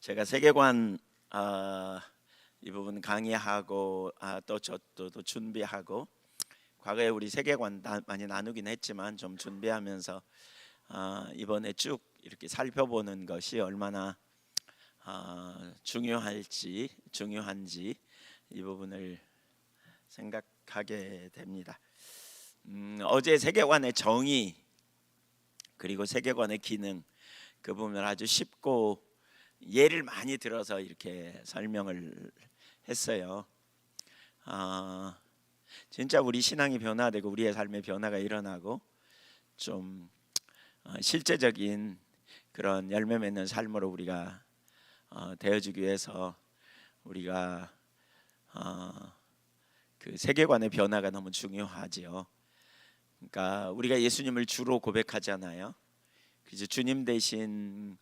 제가 세계관 이 부분 강의하고 또 준비하고 과거에 우리 세계관 많이 나누긴 했지만 좀 준비하면서 이번에 쭉 이렇게 살펴보는 것이 얼마나 중요한지 이 부분을 생각하게 됩니다. 어제 세계관의 정의 그리고 세계관의 기능 그 부분을 아주 쉽고 예를 많이 들어서 이렇게 설명을 했어요. 진짜 우리 신앙이 변화되고 우리의 삶의 변화가 일어나고 좀 실제적인 그런 열매 맺는 삶으로 우리가 되어주기 위해서 우리가 그 세계관의 변화가 너무 중요하지요. 그러니까 우리가 예수님을 주로 고백하잖아요. 그래서 주님 대신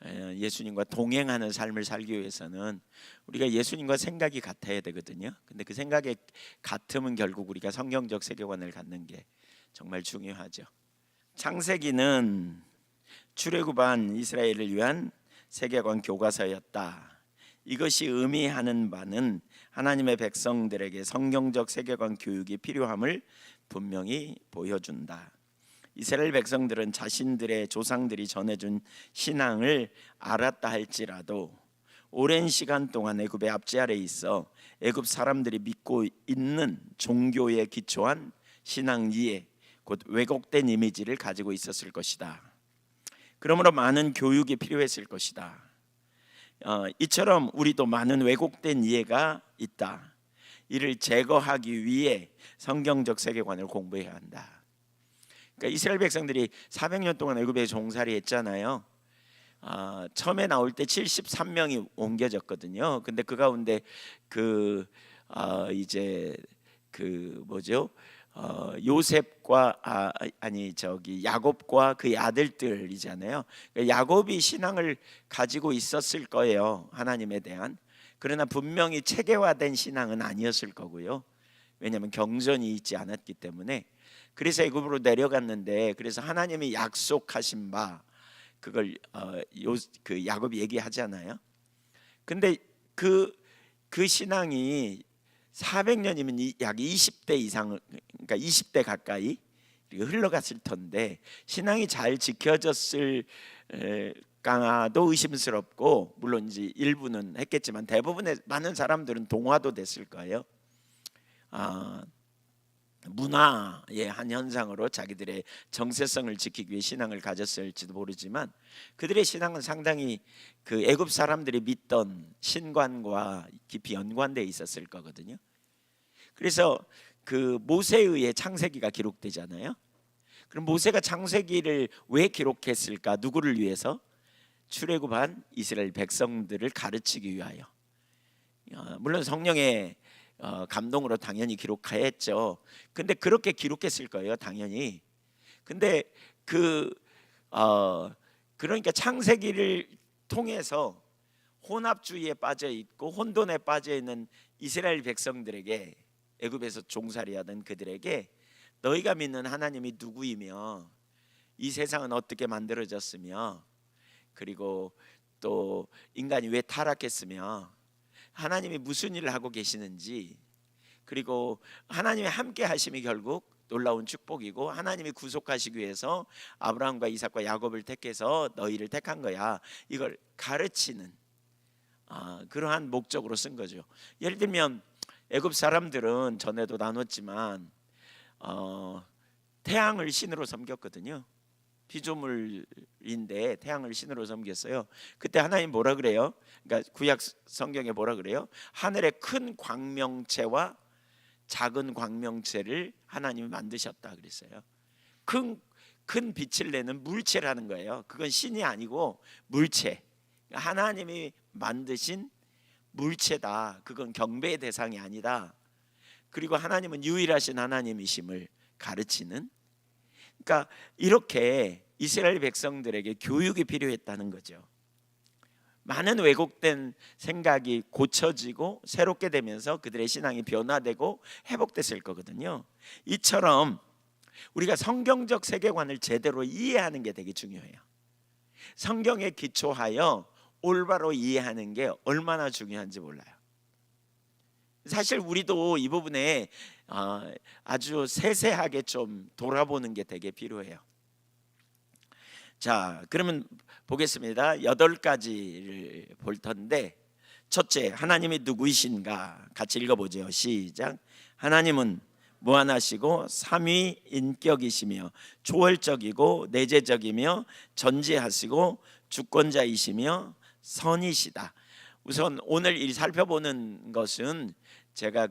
예수님과 동행하는 삶을 살기 위해서는 우리가 예수님과 생각이 같아야 되거든요. 근데 그 생각이 같으면 결국 우리가 성경적 세계관을 갖는 게 정말 중요하죠. 창세기는 출애굽한 이스라엘을 위한 세계관 교과서였다. 이것이 의미하는 바는 하나님의 백성들에게 성경적 세계관 교육이 필요함을 분명히 보여준다. 이스라엘 백성들은 자신들의 조상들이 전해준 신앙을 알았다 할지라도 오랜 시간 동안 애굽의 압제 아래에 있어 애굽 사람들이 믿고 있는 종교에 기초한 신앙 이해, 곧 왜곡된 이미지를 가지고 있었을 것이다. 그러므로 많은 교육이 필요했을 것이다. 이처럼 우리도 많은 왜곡된 이해가 있다. 이를 제거하기 위해 성경적 세계관을 공부해야 한다. 그러니까 이스라엘 백성들이 400년 동안 애굽에 종살이 했잖아요. 처음에 나올 때 73명이 옮겨졌거든요. 근데 그 가운데 요셉과 야곱과 그의 아들들이잖아요. 그러니까 야곱이 신앙을 가지고 있었을 거예요, 하나님에 대한. 그러나 분명히 체계화된 신앙은 아니었을 거고요. 왜냐하면 경전이 있지 않았기 때문에. 그래서 애굽으로 내려갔는데, 그래서 하나님이 약속하신 바 그걸 야곱이 얘기하잖아요. 근데 그 신앙이 400년이면 약 20대 이상, 그러니까 20대 가까이 흘러갔을 텐데 신앙이 잘 지켜졌을 까도 의심스럽고, 물론 이제 일부는 했겠지만 대부분의 많은 사람들은 동화도 됐을 거예요. 문화의 한 현상으로 자기들의 정체성을 지키기 위해 신앙을 가졌을지도 모르지만 그들의 신앙은 상당히 그 애굽 사람들이 믿던 신관과 깊이 연관되어 있었을 거거든요. 그래서 그 모세에 의해 창세기가 기록되잖아요. 그럼 모세가 창세기를 왜 기록했을까? 누구를 위해서? 출애굽한 이스라엘 백성들을 가르치기 위하여. 물론 성령의 감동으로 당연히 기록했죠. 근데 그렇게 기록했을 거예요, 당연히. 근데 그러니까 창세기를 통해서 혼합주의에 빠져 있고 혼돈에 빠져 있는 이스라엘 백성들에게, 애굽에서 종살이하던 그들에게 너희가 믿는 하나님이 누구이며 이 세상은 어떻게 만들어졌으며 그리고 또 인간이 왜 타락했으며 하나님이 무슨 일을 하고 계시는지, 그리고 하나님의 함께 하심이 결국 놀라운 축복이고 하나님이 구속하시기 위해서 아브라함과 이삭과 야곱을 택해서 너희를 택한 거야, 이걸 가르치는 그러한 목적으로 쓴 거죠. 예를 들면 애굽 사람들은 전에도 나눴지만 태양을 신으로 섬겼거든요. 피조물인데 태양을 신으로 섬겼어요. 그때 하나님 뭐라 그래요? 그러니까 구약 성경에 뭐라 그래요? 하늘의 큰 광명체와 작은 광명체를 하나님이 만드셨다 그랬어요. 큰 빛을 내는 물체라는 거예요. 그건 신이 아니고 물체, 하나님이 만드신 물체다. 그건 경배의 대상이 아니다. 그리고 하나님은 유일하신 하나님이심을 가르치는, 그러니까 이렇게 이스라엘 백성들에게 교육이 필요했다는 거죠. 많은 왜곡된 생각이 고쳐지고 새롭게 되면서 그들의 신앙이 변화되고 회복됐을 거거든요. 이처럼 우리가 성경적 세계관을 제대로 이해하는 게 되게 중요해요. 성경에 기초하여 올바로 이해하는 게 얼마나 중요한지 몰라요. 사실 우리도 이 부분에 아주 세세하게 좀 돌아보는 게 되게 필요해요. 자, 그러면 보겠습니다. 8가지를 볼 텐데, 첫째, 하나님이 누구이신가 같이 읽어보죠. 시작. 하나님은 무한하시고 삼위인격이시며 초월적이고 내재적이며 전지하시고 주권자이시며 선이시다. 우선 오늘 이 살펴보는 것은 제가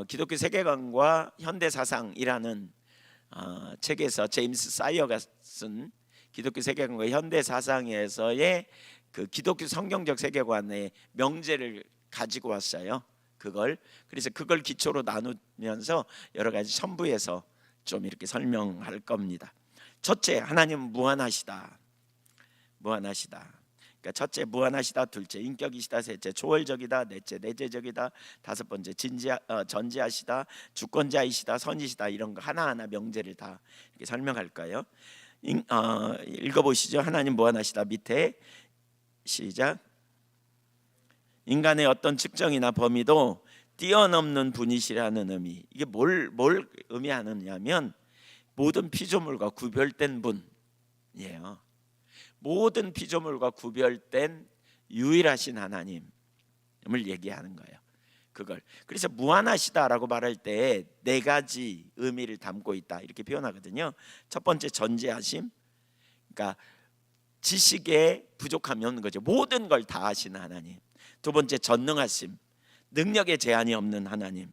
기독교 세계관과 현대 사상이라는 책에서 제임스 사이어가 쓴 기독교 세계관과 현대 사상에서의 그 기독교 성경적 세계관의 명제를 가지고 왔어요. 그래서 그걸 기초로 나누면서 여러 가지 첨부해서 좀 이렇게 설명할 겁니다. 첫째, 하나님은 무한하시다. 그러니까 첫째, 무한하시다. 둘째, 인격이시다. 셋째, 초월적이다. 넷째, 내재적이다. 다섯 번째, 전지하시다. 주권자이시다. 선이시다. 이런 거 하나하나 명제를 다 이렇게 설명할까요? 읽어보시죠. 하나님 무한하시다. 밑에 시작. 인간의 어떤 측정이나 범위도 뛰어넘는 분이시라는 의미. 이게 뭘 의미하느냐면 모든 피조물과 구별된 분이에요. 모든 피조물과 구별된 유일하신 하나님을 얘기하는 거예요. 그래서 무한하시다라고 말할 때 4가지 의미를 담고 있다 이렇게 표현하거든요. 첫 번째, 전지하심. 그러니까 지식에 부족함이 없는 거죠. 모든 걸 다 아시는 하나님. 두 번째, 전능하심. 능력에 제한이 없는 하나님.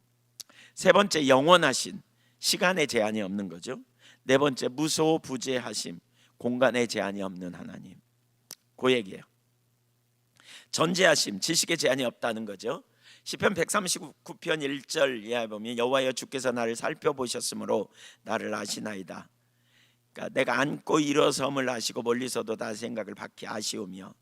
세 번째, 영원하신. 시간에 제한이 없는 거죠. 네 번째, 무소부재하심. 공간에 제한이 없는 하나님. 그 얘기예요. 전지하심, 지식에 제한이 없다는 거죠. 시편 139편 1절 이하에 보면 여호와여 주께서 나를 살펴보셨으므로 나를 아시나이다. 그러니까 내가 앉고 일어섬을 아시고 멀리서도 나 생각을 밝히 아시오며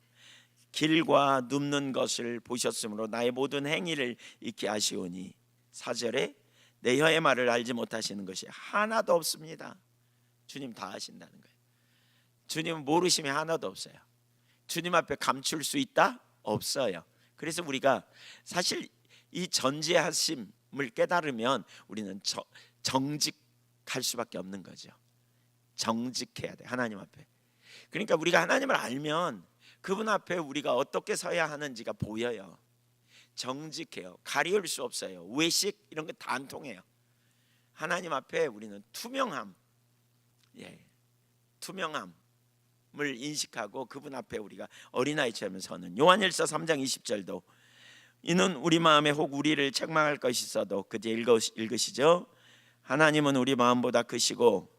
길과 눕는 것을 보셨으므로 나의 모든 행위를 익히 아시오니. 4절에 내 혀의 말을 알지 못하시는 것이 하나도 없습니다. 주님 다 아신다는 거예요. 주님은 모르심이 하나도 없어요. 주님 앞에 감출 수 있다? 없어요. 그래서 우리가 사실 이 전지하심을 깨달으면 우리는 정직할 수밖에 없는 거죠. 정직해야 돼, 하나님 앞에. 그러니까 우리가 하나님을 알면 그분 앞에 우리가 어떻게 서야 하는지가 보여요. 정직해요. 가리울 수 없어요. 외식 이런 거 다 안 통해요. 하나님 앞에 우리는 투명함, 투명함을 인식하고 그분 앞에 우리가 어린아이처럼 서는. 요한일서 3장 20절도 이는 우리 마음에 혹 우리를 책망할 것이 있어도 그제 읽으시죠. 하나님은 우리 마음보다 크시고.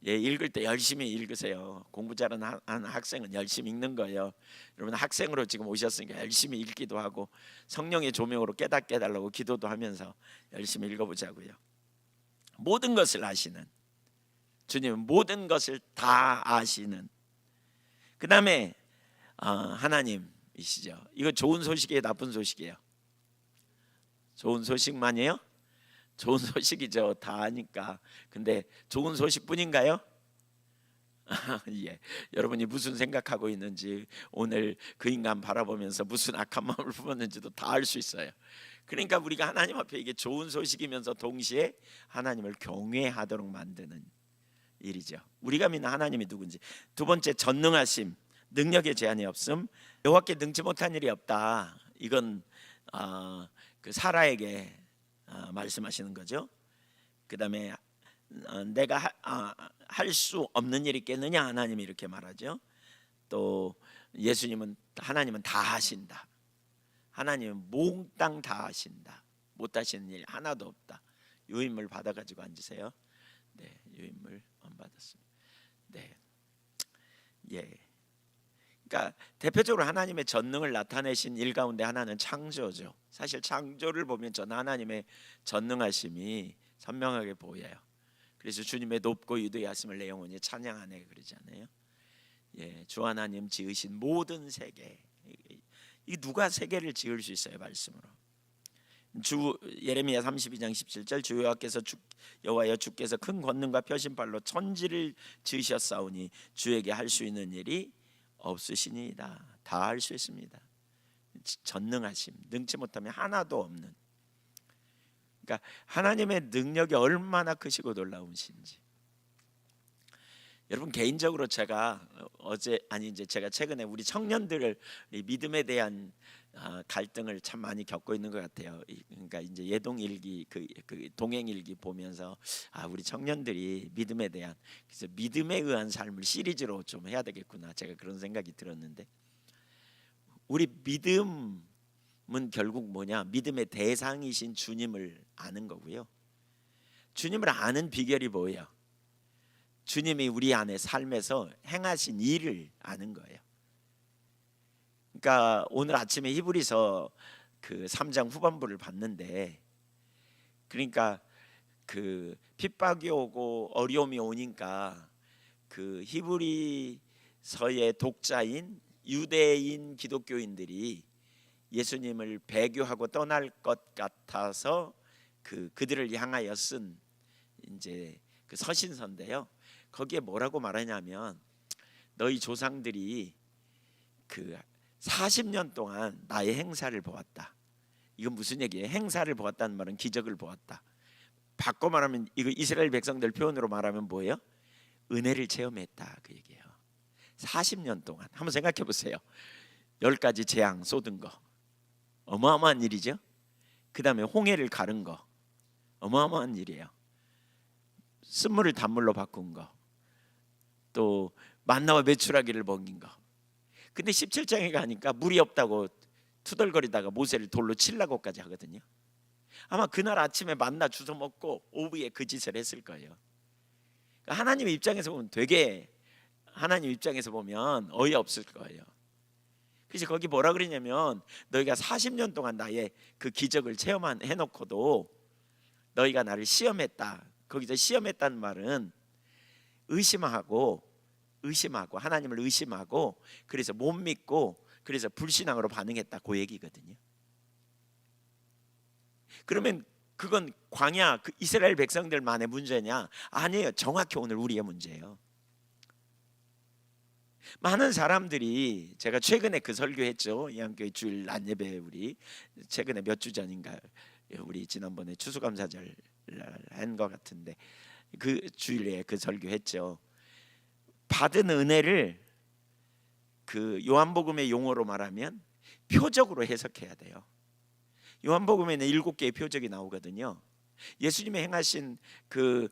읽을 때 열심히 읽으세요. 공부 잘하는 학생은 열심히 읽는 거예요. 여러분 학생으로 지금 오셨으니까 열심히 읽기도 하고 성령의 조명으로 깨닫게 해달라고 기도도 하면서 열심히 읽어보자고요. 모든 것을 아시는 주님은 모든 것을 다 아시는. 그 다음에 하나님이시죠. 이거 좋은 소식이에요, 나쁜 소식이에요? 좋은 소식만이에요? 좋은 소식이죠. 다 아니까. 근데 좋은 소식뿐인가요? 예. 여러분이 무슨 생각하고 있는지 오늘 그 인간 바라보면서 무슨 악한 마음을 품었는지도 다 알 수 있어요. 그러니까 우리가 하나님 앞에 이게 좋은 소식이면서 동시에 하나님을 경외하도록 만드는 일이죠. 우리가 믿는 하나님이 누군지. 두 번째, 전능하심. 능력에 제한이 없음. 여호와께 능치 못한 일이 없다. 이건 그 사라에게 말씀하시는 거죠. 그 다음에 내가 할 수 없는 일이 있겠느냐, 하나님이 이렇게 말하죠. 또 하나님은 다 하신다. 하나님은 몽땅 다 하신다. 못 하시는 일 하나도 없다. 유인물 받아가지고 앉으세요. 네, 유인물 안 받았습니다. 네, 그러니까 대표적으로 하나님의 전능을 나타내신 일 가운데 하나는 창조죠. 사실 창조를 보면 전 하나님의 전능하심이 선명하게 보여요. 그래서 주님의 높고 위대하심을 내 영혼이 찬양하네 그러잖아요. 주 하나님 지으신 모든 세계. 이 누가 세계를 지을 수 있어요, 말씀으로? 예레미야 32장 17절 주 여호와여 주께서 큰 권능과 표심발로 천지를 지으셨사오니 주에게 할 수 있는 일이 없으시니이다. 다 할 수 있습니다. 전능하심, 능치 못함이 하나도 없는. 그러니까 하나님의 능력이 얼마나 크시고 놀라우신지. 여러분, 개인적으로 제가 제가 최근에 우리 청년들을 믿음에 대한 갈등을 참 많이 겪고 있는 것 같아요. 그러니까 이제 예동일기 그 동행일기 보면서 우리 청년들이 믿음에 대한, 그래서 믿음에 의한 삶을 시리즈로 좀 해야 되겠구나, 제가 그런 생각이 들었는데, 우리 믿음은 결국 뭐냐? 믿음의 대상이신 주님을 아는 거고요. 주님을 아는 비결이 뭐예요? 주님이 우리 안에 삶에서 행하신 일을 아는 거예요. 그러니까 오늘 아침에 히브리서 그 3장 후반부를 봤는데, 그러니까 그 핍박이 오고 어려움이 오니까 그 히브리서의 독자인 유대인 기독교인들이 예수님을 배교하고 떠날 것 같아서 그들을 향하여 쓴 이제 그 서신서인데요. 거기에 뭐라고 말하냐면, 너희 조상들이 그 40년 동안 나의 행사를 보았다. 이건 무슨 얘기예요? 행사를 보았다는 말은 기적을 보았다. 바꿔 말하면, 이거 이스라엘 백성들 표현으로 말하면 뭐예요? 은혜를 체험했다, 그 얘기예요. 40년 동안 한번 생각해 보세요. 10가지 재앙 쏟은 거 어마어마한 일이죠. 그 다음에 홍해를 가른 거 어마어마한 일이에요. 쓴물을 단물로 바꾼 거, 또 만나와 메추라기를 먹인 거. 근데 17장에 가니까 물이 없다고 투덜거리다가 모세를 돌로 치려고까지 하거든요. 아마 그날 아침에 만나 주워 먹고 오후에 그 짓을 했을 거예요. 그러니까 하나님 입장에서 보면 하나님 입장에서 보면 어이없을 거예요. 그래서 거기 뭐라 그러냐면, 너희가 40년 동안 나의 그 기적을 체험해놓고도 너희가 나를 시험했다. 거기서 시험했다는 말은 의심하고 하나님을 의심하고, 그래서 못 믿고, 그래서 불신앙으로 반응했다, 그 얘기거든요. 그러면 그건 광야 그 이스라엘 백성들만의 문제냐? 아니에요. 정확히 오늘 우리의 문제예요. 많은 사람들이, 제가 최근에 그 설교했죠. 이한교회 주일 낮예배, 우리 최근에 몇 주 전인가, 우리 지난번에 추수감사절 한 것 같은데 그 주일에 그 설교했죠. 받은 은혜를 그 요한복음의 용어로 말하면 표적으로 해석해야 돼요. 요한복음에는 7개의 표적이 나오거든요. 예수님이 행하신 그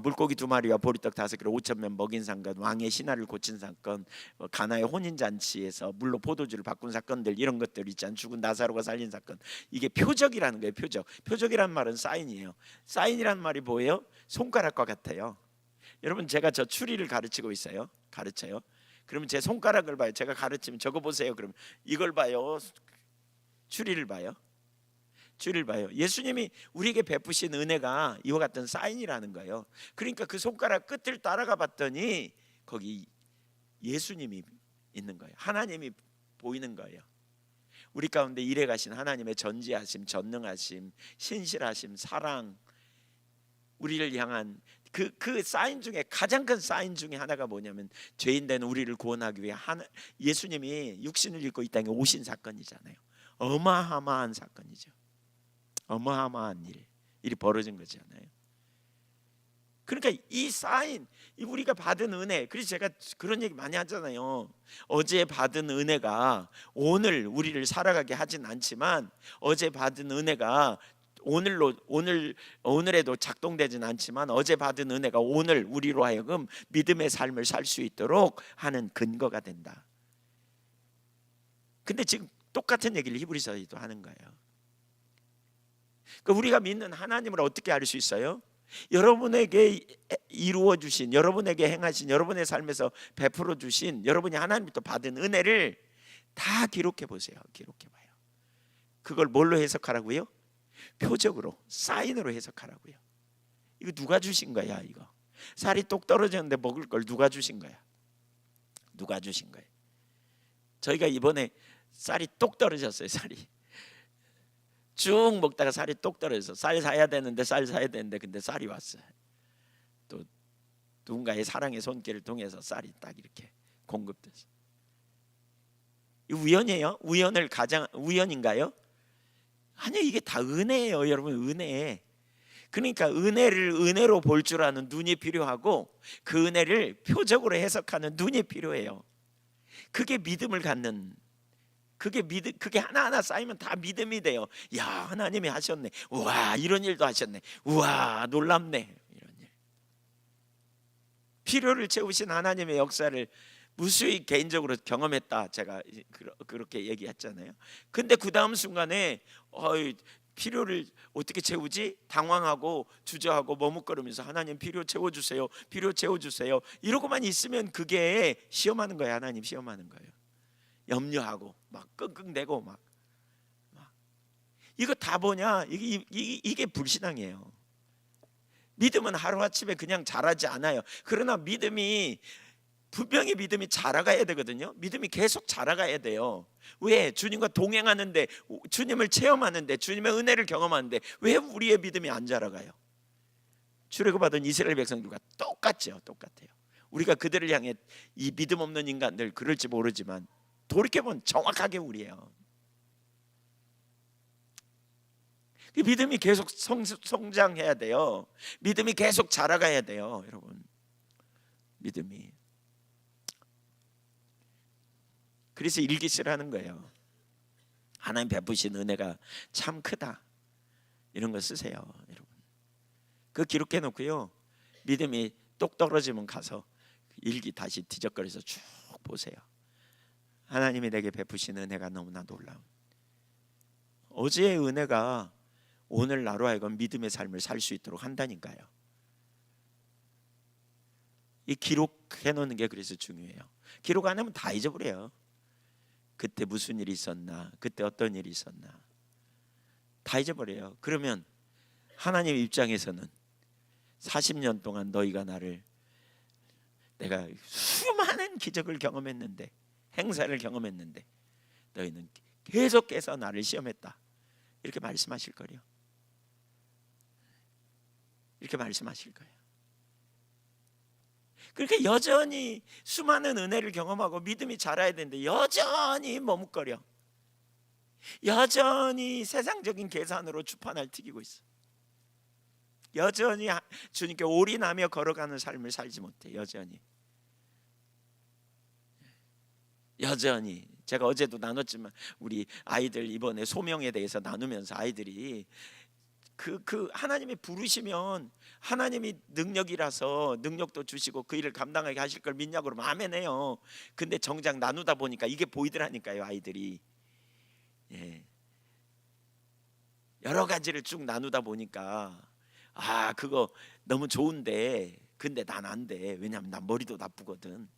물고기 2마리와 보리떡 5개로 5,000명 먹인 사건, 왕의 신하를 고친 사건, 가나의 혼인잔치에서 물로 포도주를 바꾼 사건들, 이런 것들 있잖아요. 죽은 나사로가 살린 사건. 이게 표적이라는 거예요. 표적이라는 말은 사인이에요. 사인이라는 말이 뭐예요? 손가락과 같아요. 여러분, 제가 저 추리를 가르쳐요. 그러면 제 손가락을 봐요. 제가 가르치면 저거 보세요. 그러면 이걸 봐요. 추리를 봐요. 예수님이 우리에게 베푸신 은혜가 이와 같은 사인이라는 거예요. 그러니까 그 손가락 끝을 따라가 봤더니 거기 예수님이 있는 거예요. 하나님이 보이는 거예요. 우리 가운데 일해 가신 하나님의 전지하심, 전능하심, 신실하심, 사랑, 우리를 향한 그 사인 중에 가장 큰 사인 중에 하나가 뭐냐면, 죄인된 우리를 구원하기 위해 예수님이 육신을 입고 이 땅에 오신 사건이잖아요. 어마어마한 사건이죠. 어마어마한 일이 벌어진 거잖아요. 그러니까 이 사인, 우리가 받은 은혜, 그래서 제가 그런 얘기 많이 하잖아요. 어제 받은 은혜가 오늘 우리를 살아가게 하진 않지만, 어제 받은 은혜가 오늘에도 작동되진 않지만, 어제 받은 은혜가 오늘 우리로 하여금 믿음의 삶을 살 수 있도록 하는 근거가 된다. 근데 지금 똑같은 얘기를 히브리서에도 하는 거예요. 그러니까 우리가 믿는 하나님을 어떻게 알 수 있어요? 여러분에게 이루어 주신, 여러분에게 행하신, 여러분의 삶에서 베풀어 주신, 여러분이 하나님부터 받은 은혜를 다 기록해 보세요. 기록해 봐요. 그걸 뭘로 해석하라고요? 표적으로, 사인으로 해석하라고요. 이거 누가 주신 거야? 이거 쌀이 똑 떨어졌는데 먹을 걸 누가 주신 거야? 누가 주신 거예요? 저희가 이번에 쌀이 똑 떨어졌어요. 쌀이 쭉 먹다가 쌀이 똑 떨어져서 쌀 사야 되는데 근데 쌀이 왔어요. 또 누군가의 사랑의 손길을 통해서 쌀이 딱 이렇게 공급됐어요. 이 우연이에요? 우연인가요? 아니요, 이게 다 은혜예요, 여러분. 은혜. 그러니까 은혜를 은혜로 볼 줄 아는 눈이 필요하고 그 은혜를 표적으로 해석하는 눈이 필요해요. 그게 믿음을 갖는, 그게 하나하나 쌓이면 다 믿음이 돼요. 야, 하나님이 하셨네. 우와, 이런 일도 하셨네. 우와, 놀랍네. 이런 일. 필요를 채우신 하나님의 역사를 무수히 개인적으로 경험했다, 제가 그렇게 얘기했잖아요. 근데 그 다음 순간에 필요를 어떻게 채우지? 당황하고 주저하고 머뭇거리면서 하나님 필요 채워주세요, 필요 채워주세요 이러고만 있으면 그게 시험하는 거예요. 하나님 시험하는 거예요. 염려하고 막 끙끙대고 막 이거 다 뭐냐? 이게 불신앙이에요. 믿음은 하루아침에 그냥 자라지 않아요. 그러나 분명히 믿음이 자라가야 되거든요. 믿음이 계속 자라가야 돼요. 왜? 주님과 동행하는데, 주님을 체험하는데, 주님의 은혜를 경험하는데 왜 우리의 믿음이 안 자라가요? 출애굽하던 이스라엘 백성들과 똑같죠. 똑같아요. 우리가 그들을 향해 이 믿음 없는 인간들 그럴지 모르지만 돌이켜보면 정확하게 우리예요. 믿음이 계속 성장해야 돼요. 믿음이 계속 자라가야 돼요, 여러분. 믿음이. 그래서 일기 쓰라는 거예요. 하나님 베푸신 은혜가 참 크다, 이런 거 쓰세요, 여러분. 그 기록해 놓고요, 믿음이 똑 떨어지면 가서 일기 다시 뒤적거려서 쭉 보세요. 하나님이 내게 베푸신 은혜가 너무나 놀라운, 어제의 은혜가 오늘 나로 하여금 믿음의 삶을 살 수 있도록 한다니까요. 이 기록해 놓는 게 그래서 중요해요. 기록 안 하면 다 잊어버려요. 그때 무슨 일이 있었나, 그때 어떤 일이 있었나 다 잊어버려요. 그러면 하나님 입장에서는 40년 동안 너희가 내가 수많은 기적을 경험했는데, 행사를 경험했는데 너희는 계속해서 나를 시험했다, 이렇게 말씀하실 거예요. 이렇게 말씀하실 거예요. 그러니까 여전히 수많은 은혜를 경험하고 믿음이 자라야 되는데 여전히 머뭇거려. 여전히 세상적인 계산으로 주판을 튀기고 있어. 여전히 주님께 올인하며 걸어가는 삶을 살지 못해. 여전히 제가 어제도 나눴지만 우리 아이들 이번에 소명에 대해서 나누면서 아이들이 그 하나님이 부르시면 하나님이 능력이라서 능력도 주시고 그 일을 감당하게 하실 걸 믿냐고 그러면 아멘해요. 근데 정작 나누다 보니까 이게 보이더라니까요, 아이들이. 예. 여러 가지를 쭉 나누다 보니까 그거 너무 좋은데 근데 난 안 돼. 왜냐하면 난 머리도 나쁘거든.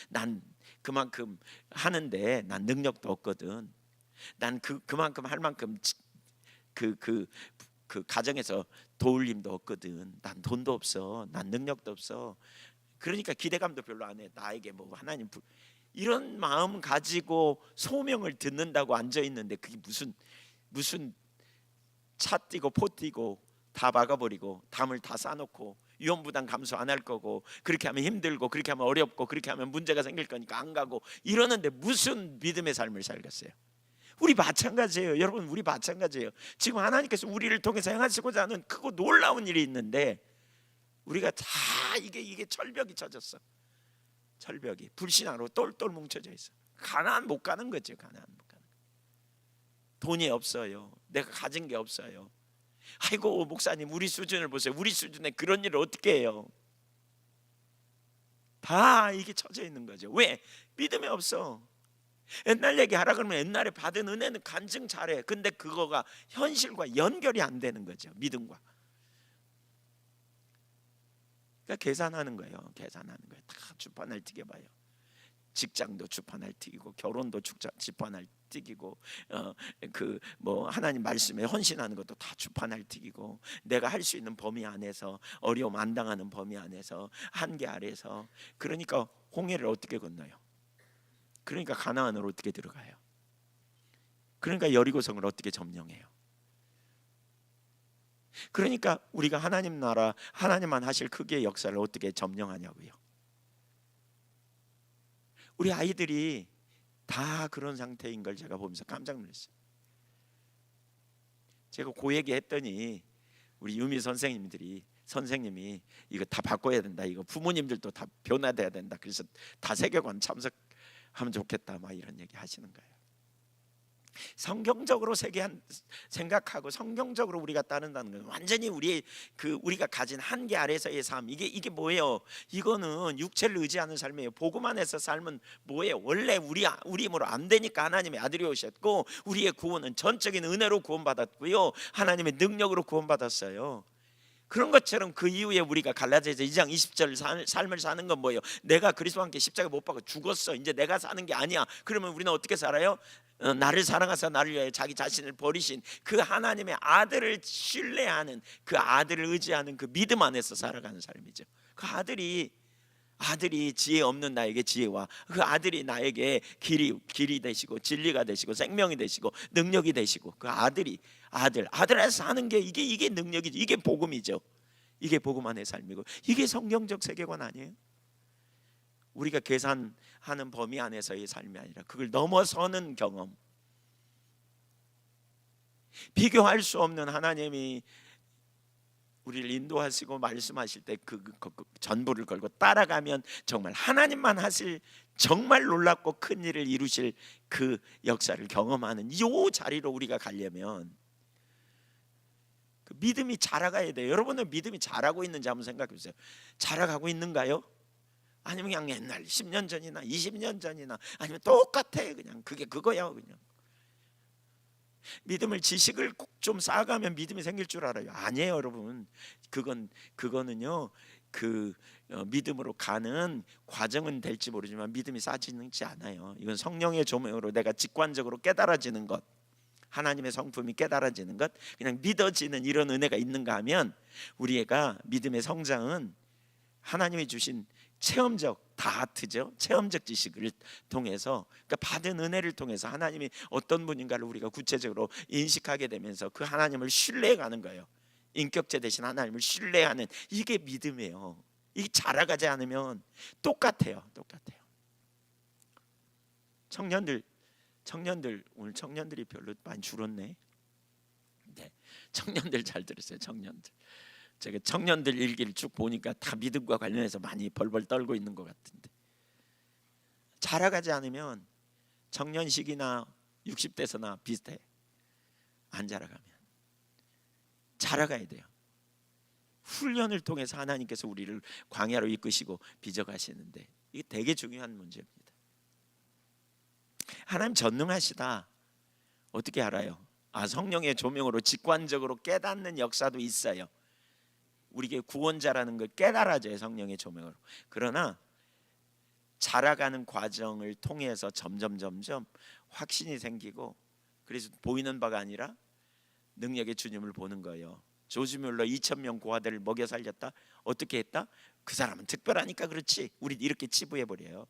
난 그만큼 하는데 난 능력도 없거든. 난 그만큼 할 만큼 그 가정에서 도울 힘도 없거든. 난 돈도 없어. 난 능력도 없어. 그러니까 기대감도 별로 안 해. 나에게 뭐 하나님 이런 마음 가지고 소명을 듣는다고 앉아 있는데 그게 무슨 차 띄고 포 띄고 다 막아버리고 담을 다 싸놓고 위험부담 감수 안 할 거고, 그렇게 하면 힘들고 그렇게 하면 어렵고 그렇게 하면 문제가 생길 거니까 안 가고 이러는데 무슨 믿음의 삶을 살겠어요? 우리 마찬가지예요, 여러분. 우리 마찬가지예요. 지금 하나님께서 우리를 통해서 행하시고자 하는 크고 놀라운 일이 있는데 우리가 다 이게 철벽이 쳐졌어. 철벽이 불신앙으로 똘똘 뭉쳐져 있어. 가나안 못 가는 거죠. 가나안 못 가는 거. 돈이 없어요. 내가 가진 게 없어요. 아이고 목사님, 우리 수준을 보세요. 우리 수준에 그런 일을 어떻게 해요? 다 이게 쳐져 있는 거죠. 왜? 믿음이 없어. 옛날 얘기하라 그러면 옛날에 받은 은혜는 간증 잘해. 근데 그거가 현실과 연결이 안 되는 거죠. 믿음과. 그러니까 계산하는 거예요. 다 주판을 튀겨봐요. 직장도 주판을 튀기고 결혼도 주판을 튀기고 하나님 말씀에 헌신하는 것도 다 주판을 튀기고, 내가 할 수 있는 범위 안에서, 어려움 안 당하는 범위 안에서, 한계 아래서. 그러니까 홍해를 어떻게 건너요? 그러니까 가나안으로 어떻게 들어가요? 그러니까 여리고성을 어떻게 점령해요? 그러니까 우리가 하나님 나라, 하나님만 하실 크기의 역사를 어떻게 점령하냐고요. 우리 아이들이 다 그런 상태인 걸 제가 보면서 깜짝 놀랐어요. 제가 그 얘기 했더니 우리 유미 선생님이 이거 다 바꿔야 된다, 이거 부모님들도 다 변화돼야 된다, 그래서 다 세계관 참석하면 좋겠다, 막 이런 얘기 하시는 거예요. 성경적으로 생각하고 성경적으로 우리가 따른다는 건 완전히 우리가 가진 한계 아래서의 삶, 이게 뭐예요? 이거는 육체를 의지하는 삶이에요. 복음 안에서 삶은 뭐예요? 원래 우리 힘으로 안 되니까 하나님의 아들이 오셨고, 우리의 구원은 전적인 은혜로 구원받았고요, 하나님의 능력으로 구원받았어요. 그런 것처럼 그 이후에 우리가 갈라디아서 2장 20절 삶을 사는 건 뭐예요? 내가 그리스도와 함께 십자가 못 박아 죽었어, 이제 내가 사는 게 아니야. 그러면 우리는 어떻게 살아요? 나를 사랑하사 나를 위하여 자기 자신을 버리신 그 하나님의 아들을 신뢰하는, 그 아들을 의지하는 그 믿음 안에서 살아가는 삶이죠. 그 아들이 지혜 없는 나에게 지혜와, 그 아들이 나에게 길이 되시고 진리가 되시고 생명이 되시고 능력이 되시고, 그 아들 안에서 사는 게 이게 능력이죠. 이게 복음이죠. 이게 복음 안의 삶이고, 이게 성경적 세계관 아니에요? 우리가 계산하는 범위 안에서의 삶이 아니라 그걸 넘어서는 경험, 비교할 수 없는 하나님이 우리를 인도하시고 말씀하실 때 그 전부를 걸고 따라가면 정말 하나님만 하실 정말 놀랍고 큰 일을 이루실 그 역사를 경험하는 이 자리로 우리가 가려면 그 믿음이 자라가야 돼요. 여러분은 믿음이 자라고 있는지 한번 생각해 보세요. 자라가고 있는가요? 아니면 그냥 옛날 10년 전이나 20년 전이나, 아니면 똑같아, 그냥 그거야. 그냥 믿음을 지식을 좀 쌓아가면 믿음이 생길 줄 알아요? 아니에요, 여러분. 그거는요, 믿음으로 가는 과정은 될지 모르지만 믿음이 쌓이지 않아요. 이건 성령의 조명으로 내가 직관적으로 깨달아지는 것, 하나님의 성품이 깨달아지는 것, 그냥 믿어지는 이런 은혜가 있는가 하면, 우리가 믿음의 성장은 하나님이 주신 체험적 다트죠. 체험적 지식을 통해서, 그러니까 받은 은혜를 통해서 하나님이 어떤 분인가를 우리가 구체적으로 인식하게 되면서 그 하나님을 신뢰해가는 거예요. 인격체 대신 하나님을 신뢰하는, 이게 믿음이에요. 이게 자라가지 않으면 똑같아요. 청년들 오늘 청년들이 별로 많이 줄었네. 네, 청년들 잘 들으세요. 제가 청년들 일기를 쭉 보니까 다 믿음과 관련해서 많이 벌벌 떨고 있는 것 같은데, 자라가지 않으면 청년 시기나 60대서나 비슷해. 안 자라가면 자라가야 돼요. 훈련을 통해서 하나님께서 우리를 광야로 이끄시고 빚어가시는데, 이게 되게 중요한 문제입니다. 하나님 전능하시다. 어떻게 알아요? 성령의 조명으로 직관적으로 깨닫는 역사도 있어요. 우리에게 구원자라는 걸 깨달아져요, 성령의 조명으로. 그러나 자라가는 과정을 통해서 점점 확신이 생기고, 그래서 보이는 바가 아니라 능력의 주님을 보는 거예요. 조지 뮬러 2,000명 고아들을 먹여 살렸다. 어떻게 했다? 그 사람은 특별하니까 그렇지, 우리 이렇게 치부해버려요.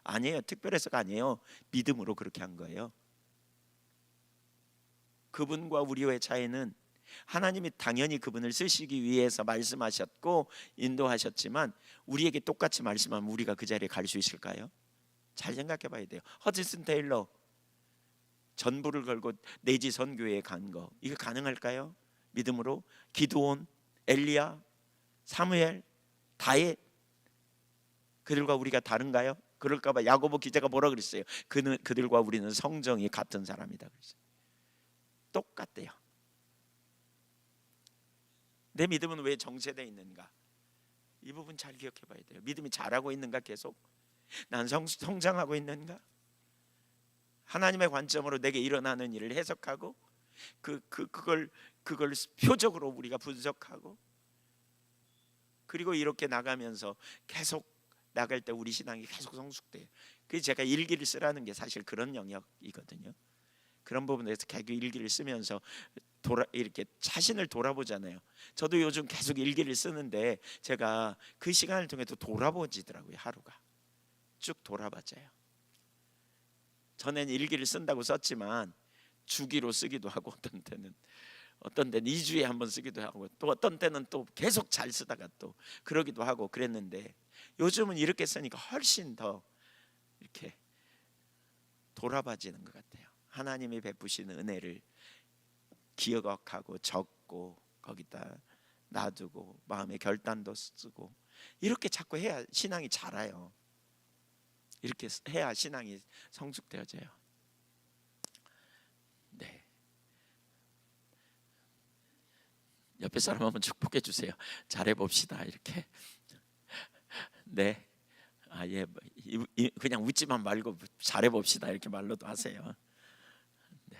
아니에요. 특별해서가 아니에요. 믿음으로 그렇게 한 거예요. 그분과 우리의 차이는, 하나님이 당연히 그분을 쓰시기 위해서 말씀하셨고 인도하셨지만, 우리에게 똑같이 말씀하면 우리가 그 자리에 갈 수 있을까요? 잘 생각해 봐야 돼요. 허드슨 테일러 전부를 걸고 내지 선교회에 간 거, 이게 가능할까요? 믿음으로. 기드온, 엘리야, 사무엘, 다윗, 그들과 우리가 다른가요? 그럴까봐 야고보 기자가 뭐라 그랬어요? 그들과 우리는 성정이 같은 사람이다 그랬어요. 똑같대요. 내 믿음은 왜 정체되어 있는가? 이 부분 잘 기억해 봐야 돼요. 믿음이 자라고 있는가? 계속 난 성장하고 있는가? 하나님의 관점으로 내게 일어나는 일을 해석하고 그걸 표적으로 우리가 분석하고, 그리고 이렇게 나가면서 계속 나갈 때 우리 신앙이 계속 성숙돼요. 그래서 제가 일기를 쓰라는 게 사실 그런 영역이거든요. 그런 부분에서 계속 일기를 쓰면서 이렇게 자신을 돌아보잖아요. 저도 요즘 계속 일기를 쓰는데, 제가 그 시간을 통해 또 돌아보지더라고요. 하루가 쭉 돌아봤어요. 전에는 일기를 쓴다고 썼지만 주기로 쓰기도 하고, 어떤 때는 2주에 한 번 쓰기도 하고, 또 어떤 때는 또 계속 잘 쓰다가 또 그러기도 하고 그랬는데, 요즘은 이렇게 쓰니까 훨씬 더 이렇게 돌아봐지는 것 같아요. 하나님이 베푸시는 은혜를 기억하고 적고 거기다 놔두고 마음의 결단도 쓰고 이렇게 자꾸 해야 신앙이 자라요. 이렇게 해야 신앙이 성숙되어져요. 네. 옆에 사람 한번 축복해 주세요. 잘해 봅시다. 이렇게. 네. 예. 그냥 웃지만 말고 잘해 봅시다. 이렇게 말로도 하세요. 네.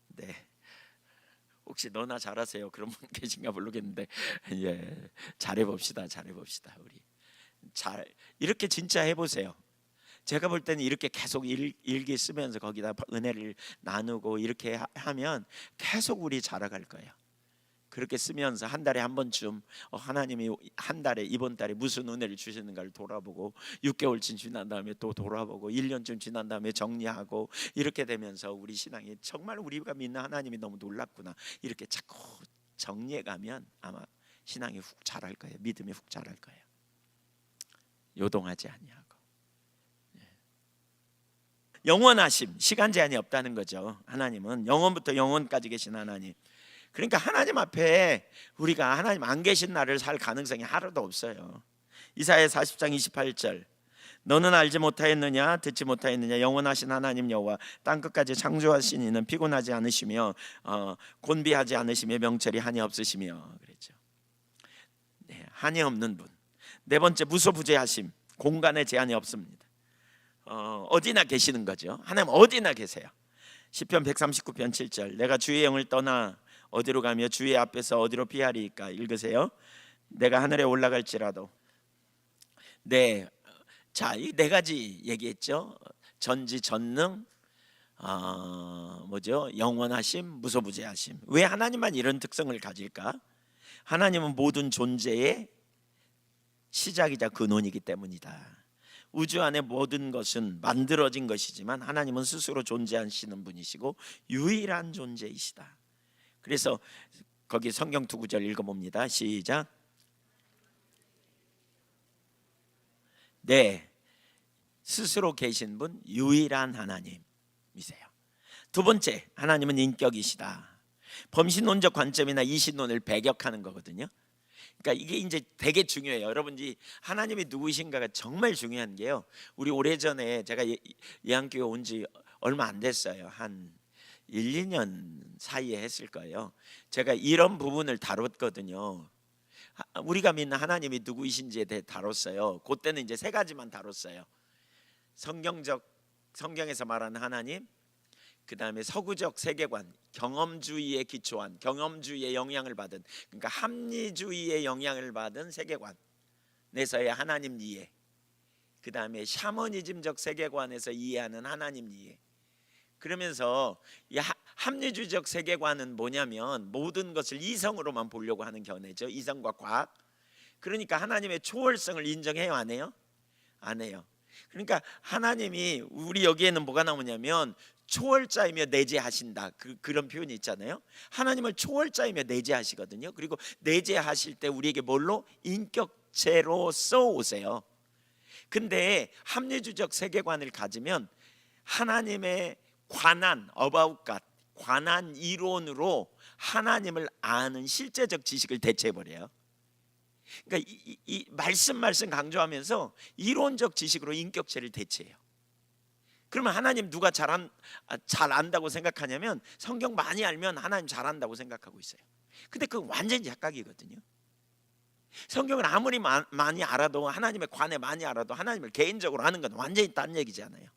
네. 혹시 너나 잘하세요? 그런 분 계신가 모르겠는데, 예, 잘해 봅시다. 잘해 봅시다. 우리 잘 이렇게 진짜 해보세요. 제가 볼 때는 이렇게 계속 일기 쓰면서 거기다 은혜를 나누고 이렇게 하면 계속 우리 자라갈 거예요. 그렇게 쓰면서 한 달에 한 번쯤 하나님이 한 달에 이번 달에 무슨 은혜를 주시는가를 돌아보고 6개월쯤 지난 다음에 또 돌아보고 1년쯤 지난 다음에 정리하고 이렇게 되면서 우리 신앙이 정말 우리가 믿는 하나님이 너무 놀랍구나 이렇게 자꾸 정리해가면 아마 신앙이 훅 자랄 거예요. 믿음이 훅 자랄 거예요. 요동하지 아니하고. 영원하심, 시간 제한이 없다는 거죠. 하나님은 영원부터 영원까지 계신 하나님. 그러니까 하나님 앞에 우리가 하나님 안 계신 날을 살 가능성이 하나도 없어요. 이사야 40장 28절 너는 알지 못하였느냐 듣지 못하였느냐 영원하신 하나님 여호와 땅끝까지 창조하신 이는 피곤하지 않으시며 곤비하지 않으시며 명철이 한이 없으시며 그랬죠. 네, 한이 없는 분. 네 번째 무소부재하심, 공간에 제한이 없습니다. 어디나 계시는 거죠. 하나님 어디나 계세요. 시편 139편 7절 내가 주의 영을 떠나 어디로 가며 주의 앞에서 어디로 피하리까. 읽으세요. 내가 하늘에 올라갈지라도. 네, 자, 이 네 가지 얘기했죠. 전지전능, 뭐죠? 영원하심, 무소부재하심. 왜 하나님만 이런 특성을 가질까? 하나님은 모든 존재의 시작이자 근원이기 때문이다. 우주 안에 모든 것은 만들어진 것이지만 하나님은 스스로 존재하시는 분이시고 유일한 존재이시다. 그래서 거기 성경 두 구절 읽어봅니다. 시작. 네, 스스로 계신 분 유일한 하나님이세요. 두 번째, 하나님은 인격이시다. 범신론적 관점이나 이신론을 배격하는 거거든요. 그러니까 이게 이제 되게 중요해요. 여러분이 하나님이 누구신가가 정말 중요한 게요. 우리 오래전에 제가 예한교회 온 지 얼마 안 됐어요. 한 1, 2년 사이에 했을 거예요. 제가 이런 부분을 다뤘거든요. 우리가 믿는 하나님이 누구이신지에 대해 다뤘어요. 그때는 이제 세 가지만 다뤘어요. 성경에서 말하는 하나님, 그 다음에 서구적 세계관, 경험주의에 기초한, 경험주의의 영향을 받은, 그러니까 합리주의의 영향을 받은 세계관에서의 하나님 이해, 그 다음에 샤머니즘적 세계관에서 이해하는 하나님 이해. 그러면서 이 합리주의적 세계관은 뭐냐면 모든 것을 이성으로만 보려고 하는 견해죠. 이성과 과학. 그러니까 하나님의 초월성을 인정해요, 안 해요? 안 해요. 그러니까 하나님이 우리 여기에는 뭐가 나오냐면 초월자이며 내재하신다, 그런 표현이 있잖아요. 하나님을 초월자이며 내재하시거든요. 그리고 내재하실 때 우리에게 뭘로? 인격체로서 오세요. 근데 합리주의적 세계관을 가지면 하나님의 관한, about God, 관한 이론으로 하나님을 아는 실제적 지식을 대체해버려요. 그러니까 이 말씀 강조하면서 이론적 지식으로 인격체를 대체해요. 그러면 하나님 누가 잘 안다고 생각하냐면 성경 많이 알면 하나님 잘 안다고 생각하고 있어요. 근데 그건 완전히 착각이거든요. 성경을 아무리 많이 알아도, 하나님의 관에 많이 알아도 하나님을 개인적으로 아는 건 완전히 딴 얘기잖아요.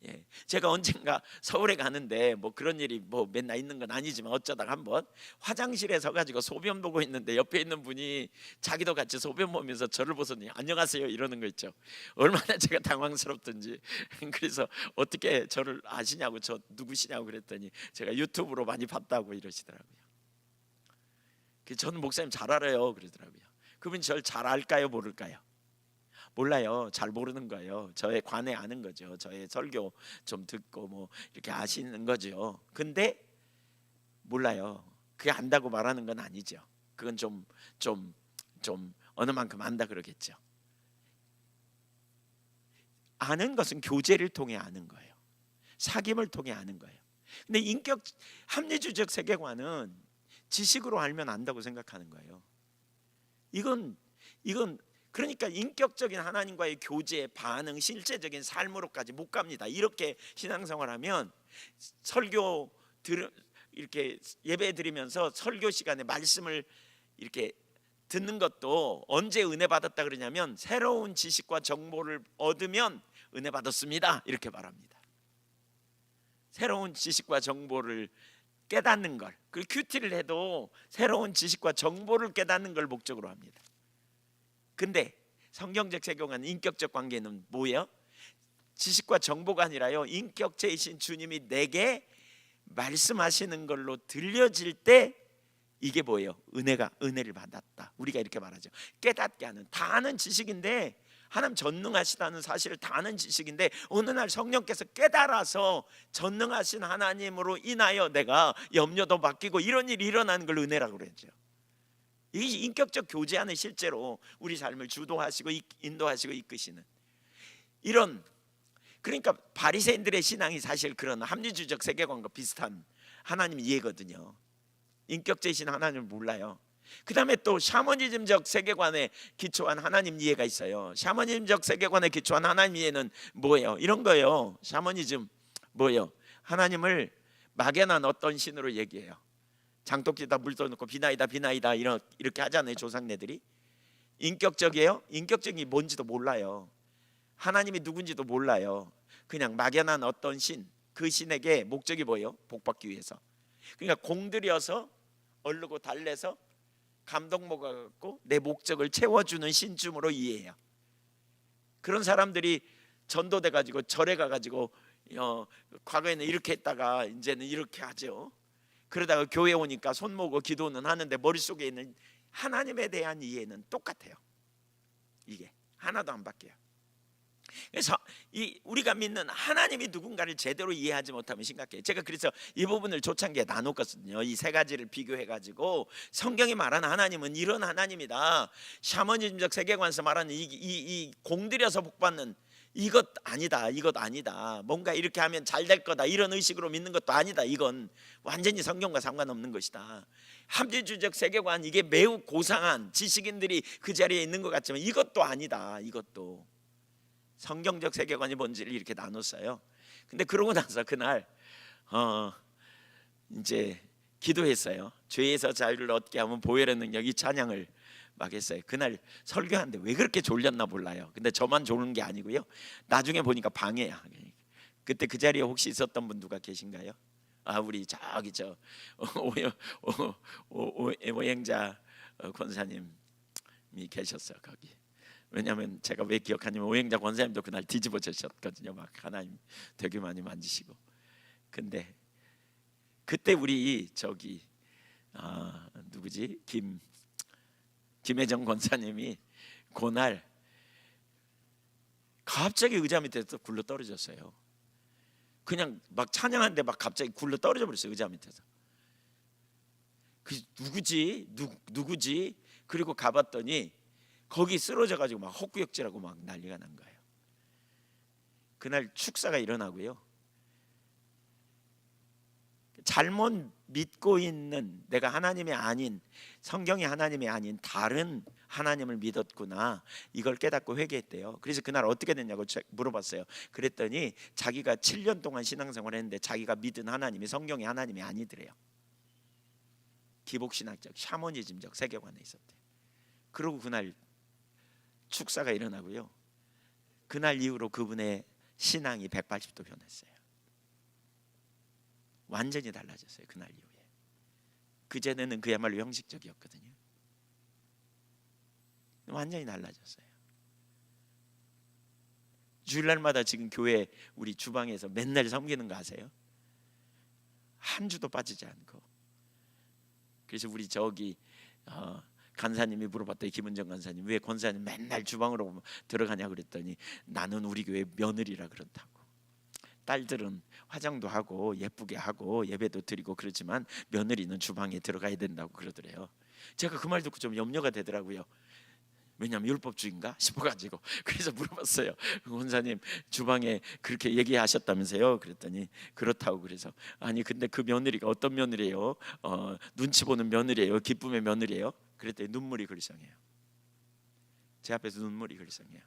예, 제가 언젠가 서울에 가는데 뭐 그런 일이 뭐 맨날 있는 건 아니지만 어쩌다가 한번 화장실에 서가지고 소변 보고 있는데 옆에 있는 분이 자기도 같이 소변 보면서 저를 보더니 안녕하세요 이러는 거 있죠. 얼마나 제가 당황스럽던지. 그래서 어떻게 저를 아시냐고, 저 누구시냐고 그랬더니 제가 유튜브로 많이 봤다고 이러시더라고요. 저는 목사님 잘 알아요 그러더라고요. 그분이 저를 잘 알까요 모를까요? 몰라요. 잘 모르는 거예요. 저의 관에 아는 거죠. 저의 설교 좀 듣고 뭐 이렇게 아시는 거죠. 근데 몰라요. 그게 안다고 말하는 건 아니죠. 그건 좀 어느 만큼 안다 그러겠죠. 아는 것은 교제를 통해 아는 거예요. 사귐을 통해 아는 거예요. 근데 인격 합리주의적 세계관은 지식으로 알면 안다고 생각하는 거예요. 이건 그러니까 인격적인 하나님과의 교제, 반응, 실제적인 삶으로까지 못 갑니다. 이렇게 신앙생활하면 설교 이렇게 예배 드리면서 설교 시간에 말씀을 이렇게 듣는 것도 언제 은혜 받았다 그러냐면 새로운 지식과 정보를 얻으면 은혜 받았습니다 이렇게 말합니다. 새로운 지식과 정보를 깨닫는 걸, 그 큐티를 해도 새로운 지식과 정보를 깨닫는 걸 목적으로 합니다. 근데 성경적 세계관 인격적 관계는 뭐예요? 지식과 정보가 아니라요, 인격체이신 주님이 내게 말씀하시는 걸로 들려질 때 이게 뭐예요? 은혜를 받았다. 우리가 이렇게 말하죠. 깨닫게 하는, 다 아는 지식인데, 하나님 전능하시다는 사실을 다 아는 지식인데 어느 날 성령께서 깨달아서 전능하신 하나님으로 인하여 내가 염려도 바뀌고 이런 일이 일어나는 걸 은혜라고 그러죠. 이 인격적 교제 안에 실제로 우리 삶을 주도하시고 인도하시고 이끄시는 이런, 그러니까 바리새인들의 신앙이 사실 그런 합리주의적 세계관과 비슷한 하나님 이해거든요. 인격적이신 하나님을 몰라요. 그 다음에 또 샤머니즘적 세계관에 기초한 하나님 이해가 있어요. 샤머니즘적 세계관에 기초한 하나님 이해는 뭐예요? 이런 거예요. 샤머니즘 뭐예요? 하나님을 막연한 어떤 신으로 얘기해요. 장독지에다 물 떠놓고 비나이다 이렇게 하잖아요, 조상네들이. 인격적이에요? 인격적인 게 뭔지도 몰라요. 하나님이 누군지도 몰라요. 그냥 막연한 어떤 신, 그 신에게 목적이 뭐예요? 복받기 위해서. 그러니까 공들여서 얼르고 달래서 감동 먹어갖고 내 목적을 채워주는 신쯤으로 이해해요. 그런 사람들이 전도돼 가지고 절에 가가지고 과거에는 이렇게 했다가 이제는 이렇게 하죠. 그러다가 교회 오니까 손 모으고 기도는 하는데 머릿속에 있는 하나님에 대한 이해는 똑같아요. 이게 하나도 안 바뀌어요. 그래서 우리가 믿는 하나님이 누군가를 제대로 이해하지 못하면 심각해요. 제가 그래서 이 부분을 초창기에 나눴거든요. 이 세 가지를 비교해가지고 성경이 말하는 하나님은 이런 하나님이다. 샤머니즘적 세계관에서 말하는 이 공들여서 복받는 이것 아니다. 뭔가 이렇게 하면 잘 될 거다 이런 의식으로 믿는 것도 아니다. 이건 완전히 성경과 상관없는 것이다. 합리주의적 세계관, 이게 매우 고상한 지식인들이 그 자리에 있는 것 같지만 이것도 아니다. 이것도 성경적 세계관이 뭔지를 이렇게 나눴어요. 근데 그러고 나서 그날 이제 기도했어요. 죄에서 자유를 얻게 하면 보혈의 능력, 이 찬양을 막 했어요. 그날 설교하는데 왜 그렇게 졸렸나 몰라요. 근데 저만 졸은 게 아니고요, 나중에 보니까 방해야. 그때 그 자리에 혹시 있었던 분 누가 계신가요? 우리 저기 오행자 권사님이 계셨어요 거기. 왜냐하면 제가 왜 기억하냐면 오행자 권사님도 그날 뒤집어지셨거든요. 막 하나님 되게 많이 만지시고. 근데 그때 우리 누구지? 김혜정 권사님이 그날 갑자기 의자 밑에서 굴러 떨어졌어요. 그냥 막 찬양하는데 막 갑자기 굴러 떨어져 버렸어요, 의자 밑에서. 그 누구지? 그리고 가봤더니 거기 쓰러져 가지고 막 헛구역질하고 막 난리가 난 거예요. 그날 축사가 일어나고요, 잘못 믿고 있는, 내가 하나님이 아닌, 성경이 하나님이 아닌 다른 하나님을 믿었구나, 이걸 깨닫고 회개했대요. 그래서 그날 어떻게 됐냐고 물어봤어요. 그랬더니 자기가 7년 동안 신앙생활을 했는데 자기가 믿은 하나님이 성경이 하나님이 아니더래요. 기복신학적 샤머니즘적 세계관에 있었대요. 그리고 그날 축사가 일어나고요, 그날 이후로 그분의 신앙이 180도 변했어요. 완전히 달라졌어요. 그날 이후에. 그전에는 그야말로 형식적이었거든요. 완전히 달라졌어요. 주일날마다 지금 교회 우리 주방에서 맨날 섬기는 거 아세요? 한 주도 빠지지 않고. 그래서 우리 간사님이 물어봤더니, 김은정 간사님, 왜 권사님 맨날 주방으로 들어가냐 그랬더니 나는 우리 교회 며느리라 그렇다고. 딸들은 화장도 하고 예쁘게 하고 예배도 드리고 그러지만 며느리는 주방에 들어가야 된다고 그러더래요. 제가 그 말 듣고 좀 염려가 되더라고요. 왜냐하면 율법주의인가 싶어가지고 그래서 물어봤어요. 원사님 주방에 그렇게 얘기하셨다면서요? 그랬더니 그렇다고. 그래서 아니 근데 그 며느리가 어떤 며느리예요? 눈치 보는 며느리예요? 기쁨의 며느리예요? 그랬더니 눈물이 글썽해요. 제 앞에서 눈물이 글썽해요.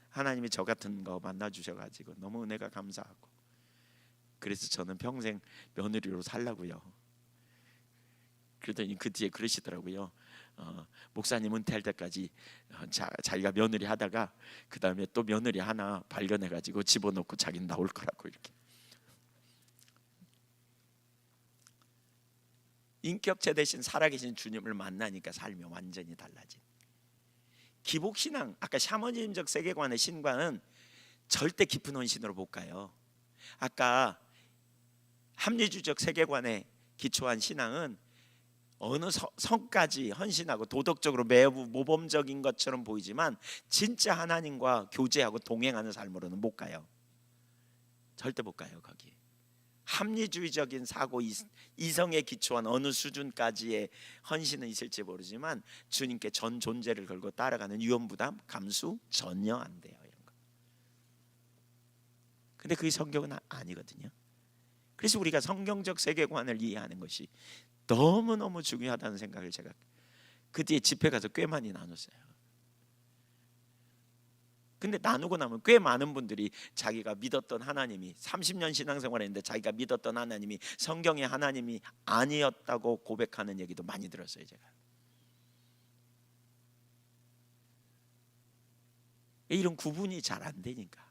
하나님이 저 같은 거 만나주셔가지고 너무 은혜가 감사하고, 그래서 저는 평생 며느리로 살라고요. 그랬더니 그 뒤에 그러시더라고요. 목사님 은퇴할 때까지 자기가 며느리 하다가 그 다음에 또 며느리 하나 발견해가지고 집어넣고 자기는 나올 거라고. 이렇게 인격체 대신 살아계신 주님을 만나니까 삶이 완전히 달라진 기복신앙. 아까 샤머니즘적 세계관의 신과는 절대 깊은 헌신으로 못 가요. 아까 합리주의적 세계관에 기초한 신앙은 어느 성까지 헌신하고 도덕적으로 매우 모범적인 것처럼 보이지만 진짜 하나님과 교제하고 동행하는 삶으로는 못 가요. 절대 못 가요. 거기 합리주의적인 사고 이성에 기초한 어느 수준까지의 헌신은 있을지 모르지만 주님께 전 존재를 걸고 따라가는 유언부담 감수 전혀 안 돼요. 이런 거. 근데 그게 성경은 아니거든요. 그래서 우리가 성경적 세계관을 이해하는 것이 너무너무 중요하다는 생각을 제가 그 뒤에 집회 가서 꽤 많이 나눴어요. 근데 나누고 나면 꽤 많은 분들이 자기가 믿었던 하나님이 30년 신앙생활 했는데 자기가 믿었던 하나님이 성경의 하나님이 아니었다고 고백하는 얘기도 많이 들었어요. 제가 이런 구분이 잘 안 되니까.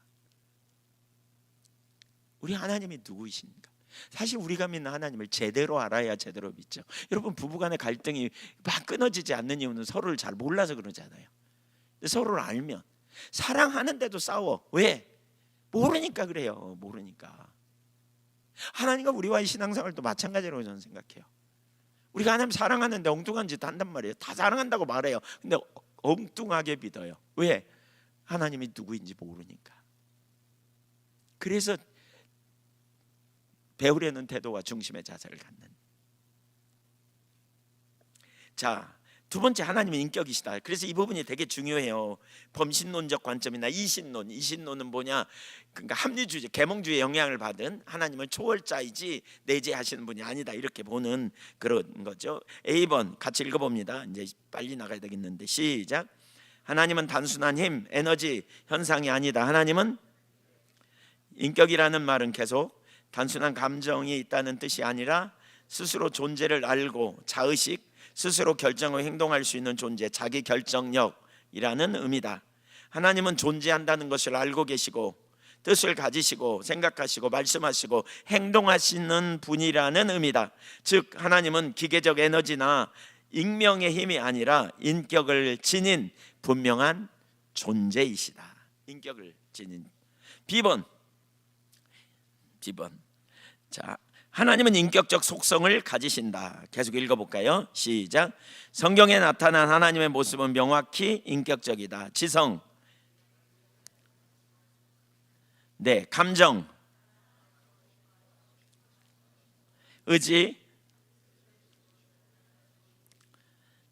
우리 하나님이 누구이십니까? 사실 우리가 믿는 하나님을 제대로 알아야 제대로 믿죠. 여러분 부부간의 갈등이 막 끊어지지 않는 이유는 서로를 잘 몰라서 그러잖아요. 서로를 알면 사랑하는데도 싸워. 왜? 모르니까 그래요. 모르니까. 하나님과 우리와의 신앙생활도 마찬가지라고 저는 생각해요. 우리가 하나님 사랑하는데 엉뚱한 짓 한단 말이에요. 다 사랑한다고 말해요. 근데 엉뚱하게 믿어요. 왜? 하나님이 누구인지 모르니까. 그래서 배우려는 태도와 중심의 자세를 갖는. 자, 두 번째, 하나님은 인격이시다. 그래서 이 부분이 되게 중요해요. 범신론적 관점이나 이신론은 뭐냐? 그러니까 합리주의, 계몽주의의 영향을 받은 하나님은 초월자이지 내재하시는 분이 아니다, 이렇게 보는 그런 거죠. A번 같이 읽어봅니다. 이제 빨리 나가야 되겠는데 시작. 하나님은 단순한 힘, 에너지, 현상이 아니다. 하나님은 인격이라는 말은 계속 단순한 감정이 있다는 뜻이 아니라 스스로 존재를 알고 자의식, 스스로 결정을 행동할 수 있는 존재, 자기 결정력이라는 의미다. 하나님은 존재한다는 것을 알고 계시고 뜻을 가지시고 생각하시고 말씀하시고 행동하시는 분이라는 의미다. 즉 하나님은 기계적 에너지나 익명의 힘이 아니라 인격을 지닌 분명한 존재이시다. 인격을 지닌. B번. 자, 하나님은 인격적 속성을 가지신다. 계속 읽어볼까요? 시작. 성경에 나타난 하나님의 모습은 명확히 인격적이다. 지성, 네, 감정, 의지,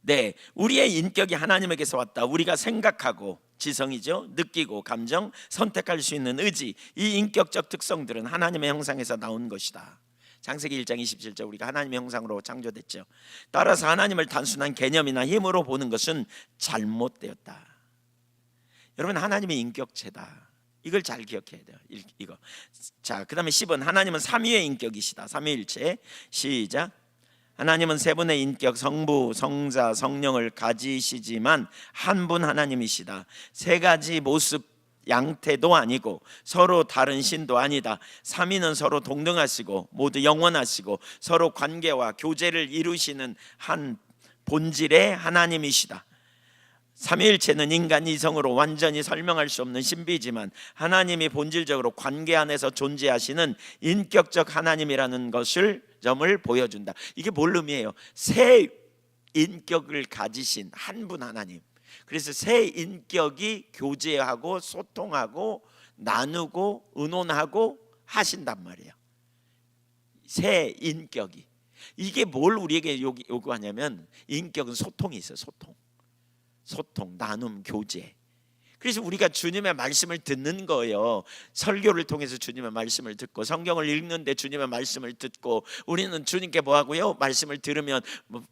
네, 우리의 인격이 하나님에게서 왔다. 우리가 생각하고, 지성이죠, 느끼고, 감정, 선택할 수 있는 의지, 이 인격적 특성들은 하나님의 형상에서 나온 것이다. 창세기 1장 27절, 우리가 하나님의 형상으로 창조됐죠. 따라서 하나님을 단순한 개념이나 힘으로 보는 것은 잘못되었다. 여러분, 하나님의 인격체다. 이걸 잘 기억해야 돼요. 이거. 자, 그 다음에 10은 하나님은 삼위의 인격이시다. 삼위일체. 시작. 하나님은 세 분의 인격, 성부, 성자, 성령을 가지시지만 한 분 하나님이시다. 세 가지 모습, 양태도 아니고 서로 다른 신도 아니다. 삼위는 서로 동등하시고 모두 영원하시고 서로 관계와 교제를 이루시는 한 본질의 하나님이시다. 삼위일체는 인간 이성으로 완전히 설명할 수 없는 신비지만 하나님이 본질적으로 관계 안에서 존재하시는 인격적 하나님이라는 점을 보여준다. 이게 뭘 의미해요? 세 인격을 가지신 한 분 하나님. 그래서 세 인격이 교제하고 소통하고 나누고 의논하고 하신단 말이에요. 세 인격이. 이게 뭘 우리에게 요구하냐면 인격은 소통이 있어요. 소통, 나눔, 교제. 그래서 우리가 주님의 말씀을 듣는 거예요. 설교를 통해서 주님의 말씀을 듣고, 성경을 읽는데 주님의 말씀을 듣고, 우리는 주님께 뭐 하고요? 말씀을 들으면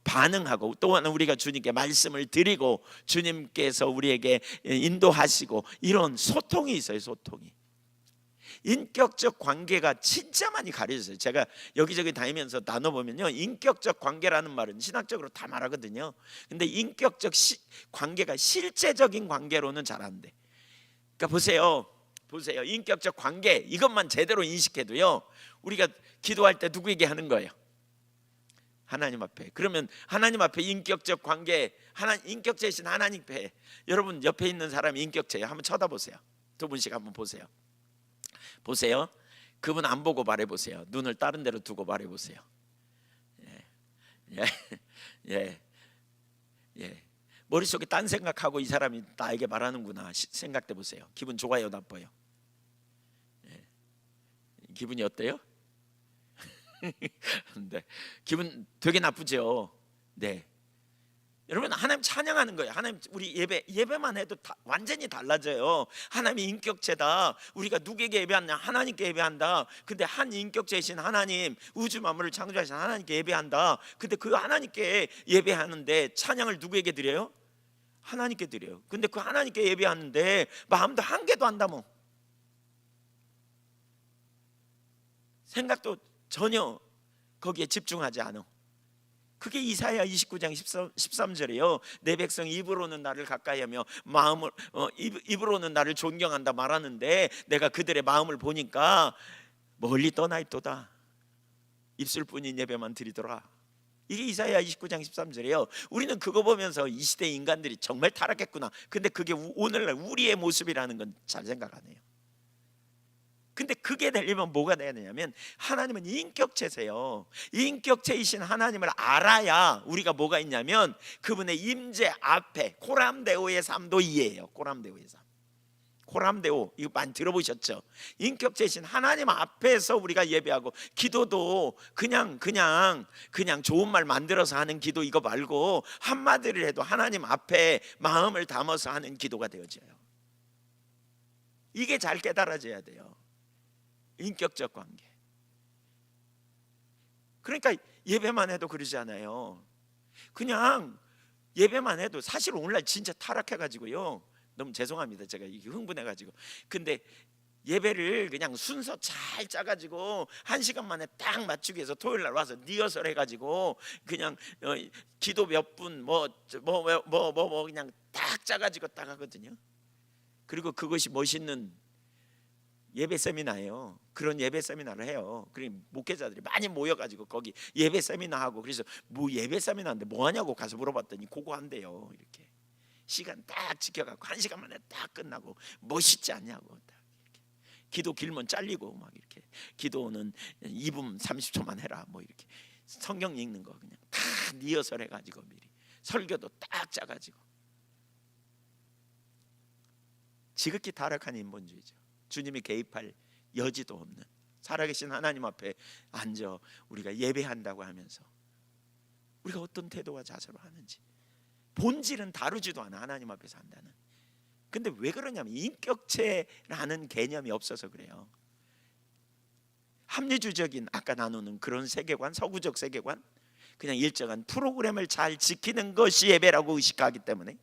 반응하고, 또한 우리가 주님께 말씀을 드리고, 주님께서 우리에게 인도하시고, 이런 소통이 있어요. 소통이. 인격적 관계가 진짜 많이 가려졌어요. 제가 여기저기 다니면서 나눠보면요, 인격적 관계라는 말은 신학적으로 다 말하거든요. 근데 인격적 관계가 실제적인 관계로는 잘 안 돼. 그러니까 보세요. 인격적 관계, 이것만 제대로 인식해도요, 우리가 기도할 때 누구에게 하는 거예요? 하나님 앞에. 그러면 하나님 앞에 인격적 관계, 인격체이신 하나님 앞에, 여러분 옆에 있는 사람이 인격체예요. 한번 쳐다보세요. 두 분씩 한번 보세요. 그분 안 보고 말해보세요. 눈을 다른 데로 두고 말해보세요. 예. 머릿속에 딴 생각하고 이 사람이 나에게 말하는구나 생각해 보세요. 기분 좋아요, 나빠요? 기분이 어때요? 네. 기분 되게 나쁘죠. 네. 여러분, 하나님 찬양하는 거예요. 하나님, 우리 예배만 해도 완전히 달라져요. 하나님이 인격체다. 우리가 누구에게 예배하냐? 하나님께 예배한다. 근데 한 인격체이신 하나님, 우주 만물을 창조하신 하나님께 예배한다. 근데 그 하나님께 예배하는데 찬양을 누구에게 드려요? 하나님께 드려요. 근데 그 하나님께 예배하는데 마음도 한 개도 안 담어. 생각도 전혀 거기에 집중하지 않아. 그게 이사야 29장 13절이에요. 내 백성 입으로는 나를 가까이하며 마음을 입으로는 나를 존경한다 말하는데, 내가 그들의 마음을 보니까 멀리 떠나 있도다. 입술뿐인 예배만 드리더라. 이게 이사야 29장 13절이에요. 우리는 그거 보면서 이 시대 인간들이 정말 타락했구나. 근데 그게 오늘날 우리의 모습이라는 건 잘 생각 안 해요. 근데 그게 되려면 뭐가 되느냐면, 하나님은 인격체세요. 인격체이신 하나님을 알아야 우리가 뭐가 있냐면, 그분의 임재 앞에 코람데오의 삶도 이해해요. 코람데오의 삶. 코람데오, 이거 많이 들어보셨죠? 인격체이신 하나님 앞에서 우리가 예배하고, 기도도 그냥 좋은 말 만들어서 하는 기도 이거 말고, 한마디를 해도 하나님 앞에 마음을 담아서 하는 기도가 되어져요. 이게 잘 깨달아져야 돼요. 인격적 관계. 그러니까 예배만 해도 그러지 않아요. 그냥 예배만 해도, 사실 오늘날 진짜 타락해가지고요, 너무 죄송합니다, 제가 이게 흥분해가지고. 근데 예배를 그냥 순서 잘 짜가지고 1시간 만에 딱 맞추기 위해서 토요일날 와서 리허설 해가지고 그냥 기도 몇 분 그냥 딱 짜가지고 딱 하거든요. 그리고 그것이 멋있는 예배 세미나예요. 그런 예배 세미나를 해요. 그리고 목회자들이 많이 모여가지고 거기 예배 세미나 하고, 그래서 뭐 예배 세미나인데 뭐 하냐고 가서 물어봤더니 그거 한대요. 이렇게 시간 딱 지켜갖고 1시간 만에 딱 끝나고, 멋있지 않냐고. 딱 이렇게 기도 길면 잘리고 막 이렇게, 기도는 2분 30초만 해라 뭐 이렇게, 성경 읽는 거 그냥 다 리허설 해가지고 미리 설교도 딱 짜가지고. 지극히 타락한 인본주의죠. 주님이 개입할 여지도 없는, 살아계신 하나님 앞에 앉아 우리가 예배한다고 하면서 우리가 어떤 태도와 자세로 하는지, 본질은 다루지도 않아. 하나님 앞에서 한다는. 근데 왜 그러냐면, 인격체라는 개념이 없어서 그래요. 합리주의적인, 아까 나누는 그런 세계관, 서구적 세계관, 그냥 일정한 프로그램을 잘 지키는 것이 예배라고 의식하기 때문에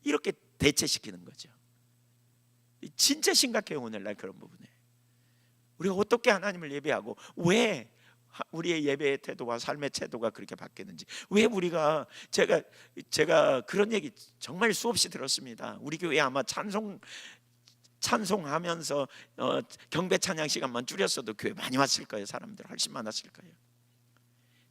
이렇게 대체시키는 거죠. 진짜 심각해요, 오늘날 그런 부분에. 우리가 어떻게 하나님을 예배하고, 왜 우리의 예배의 태도와 삶의 태도가 그렇게 바뀌는지, 왜 우리가, 제가 그런 얘기 정말 수없이 들었습니다. 우리 교회 아마 찬송하면서 경배 찬양 시간만 줄였어도 교회 많이 왔을 거예요. 사람들 훨씬 많았을 거예요.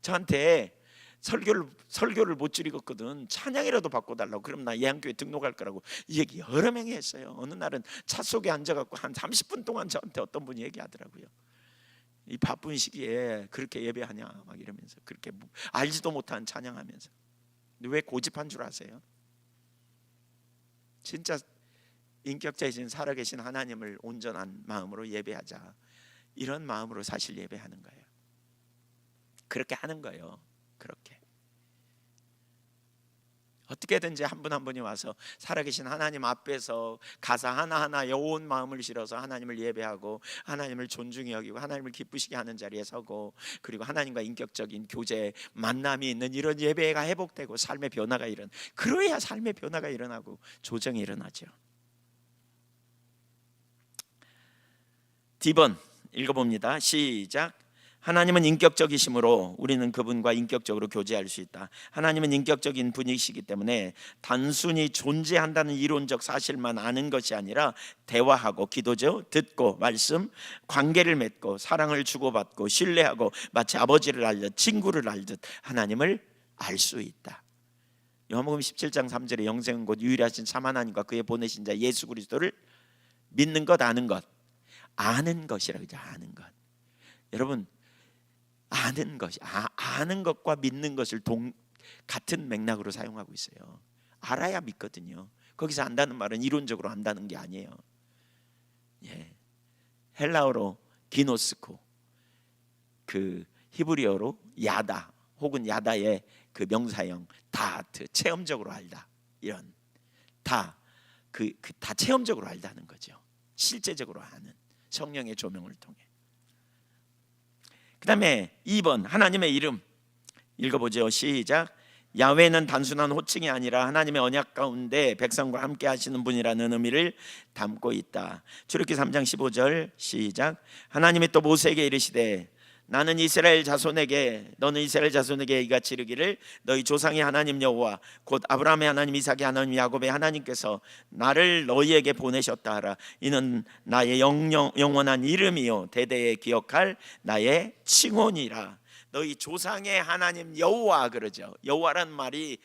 저한테 설교를 못 줄이거든, 찬양이라도 바꿔달라고. 그럼 나 예한교회 등록할 거라고 얘기 여러 명이 했어요. 어느 날은 차 속에 앉아갖고 한 30분 동안 저한테 어떤 분이 얘기하더라고요. 이 바쁜 시기에 그렇게 예배하냐 막 이러면서, 그렇게 알지도 못한 찬양하면서. 근데 왜 고집한 줄 아세요? 진짜 인격자이신 살아계신 하나님을 온전한 마음으로 예배하자, 이런 마음으로 사실 예배하는 거예요. 그렇게 하는 거예요. 그렇게 어떻게든지 한 분 한 분이 와서 살아계신 하나님 앞에서 가사 하나하나 온 마음을 실어서 하나님을 예배하고 하나님을 존중히 여기고 하나님을 기쁘시게 하는 자리에 서고, 그리고 하나님과 인격적인 교제 만남이 있는 이런 예배가 회복되고 삶의 변화가 그래야 삶의 변화가 일어나고 조정이 일어나죠. D번 읽어봅니다. 시작. 하나님은 인격적이심으로 우리는 그분과 인격적으로 교제할 수 있다. 하나님은 인격적인 분이시기 때문에 단순히 존재한다는 이론적 사실만 아는 것이 아니라 대화하고, 기도죠, 듣고, 말씀, 관계를 맺고, 사랑을 주고받고, 신뢰하고, 마치 아버지를 알듯 친구를 알듯 하나님을 알 수 있다. 요한복음 17장 3절에 영생은 곧 유일하신 참 하나님과 그의 보내신 자 예수 그리스도를 믿는 것, 아는 것, 아는 것이라고 하죠. 아는 것. 여러분, 아는 것이 아는 것과 믿는 것을 같은 맥락으로 사용하고 있어요. 알아야 믿거든요. 거기서 안다는 말은 이론적으로 안다는 게 아니에요. 예. 헬라어로 기노스코, 그 히브리어로 야다 혹은 야다의 그 명사형 다트, 체험적으로 알다, 이런 다 체험적으로 알다는 거죠. 실제적으로 아는, 성령의 조명을 통해. 그 다음에 2번 하나님의 이름 읽어보죠. 시작. 야훼는 단순한 호칭이 아니라 하나님의 언약 가운데 백성과 함께 하시는 분이라는 의미를 담고 있다. 출애굽기 3장 15절 시작. 하나님이 또 모세에게 이르시되 너는 이스라엘 자손에게 이같이 이르기를 너희 조상의 하나님 여호와 곧 아브라함의 하나님, 이삭의 하나님, 야곱의 하나님께서 나를 너희에게 보내셨다 하라. 이는 나의 영원한 이름이요 대대에 기억할 나의 칭혼이라. 너희 조상의 하나님 여호와 그러죠. 여호와라는 말이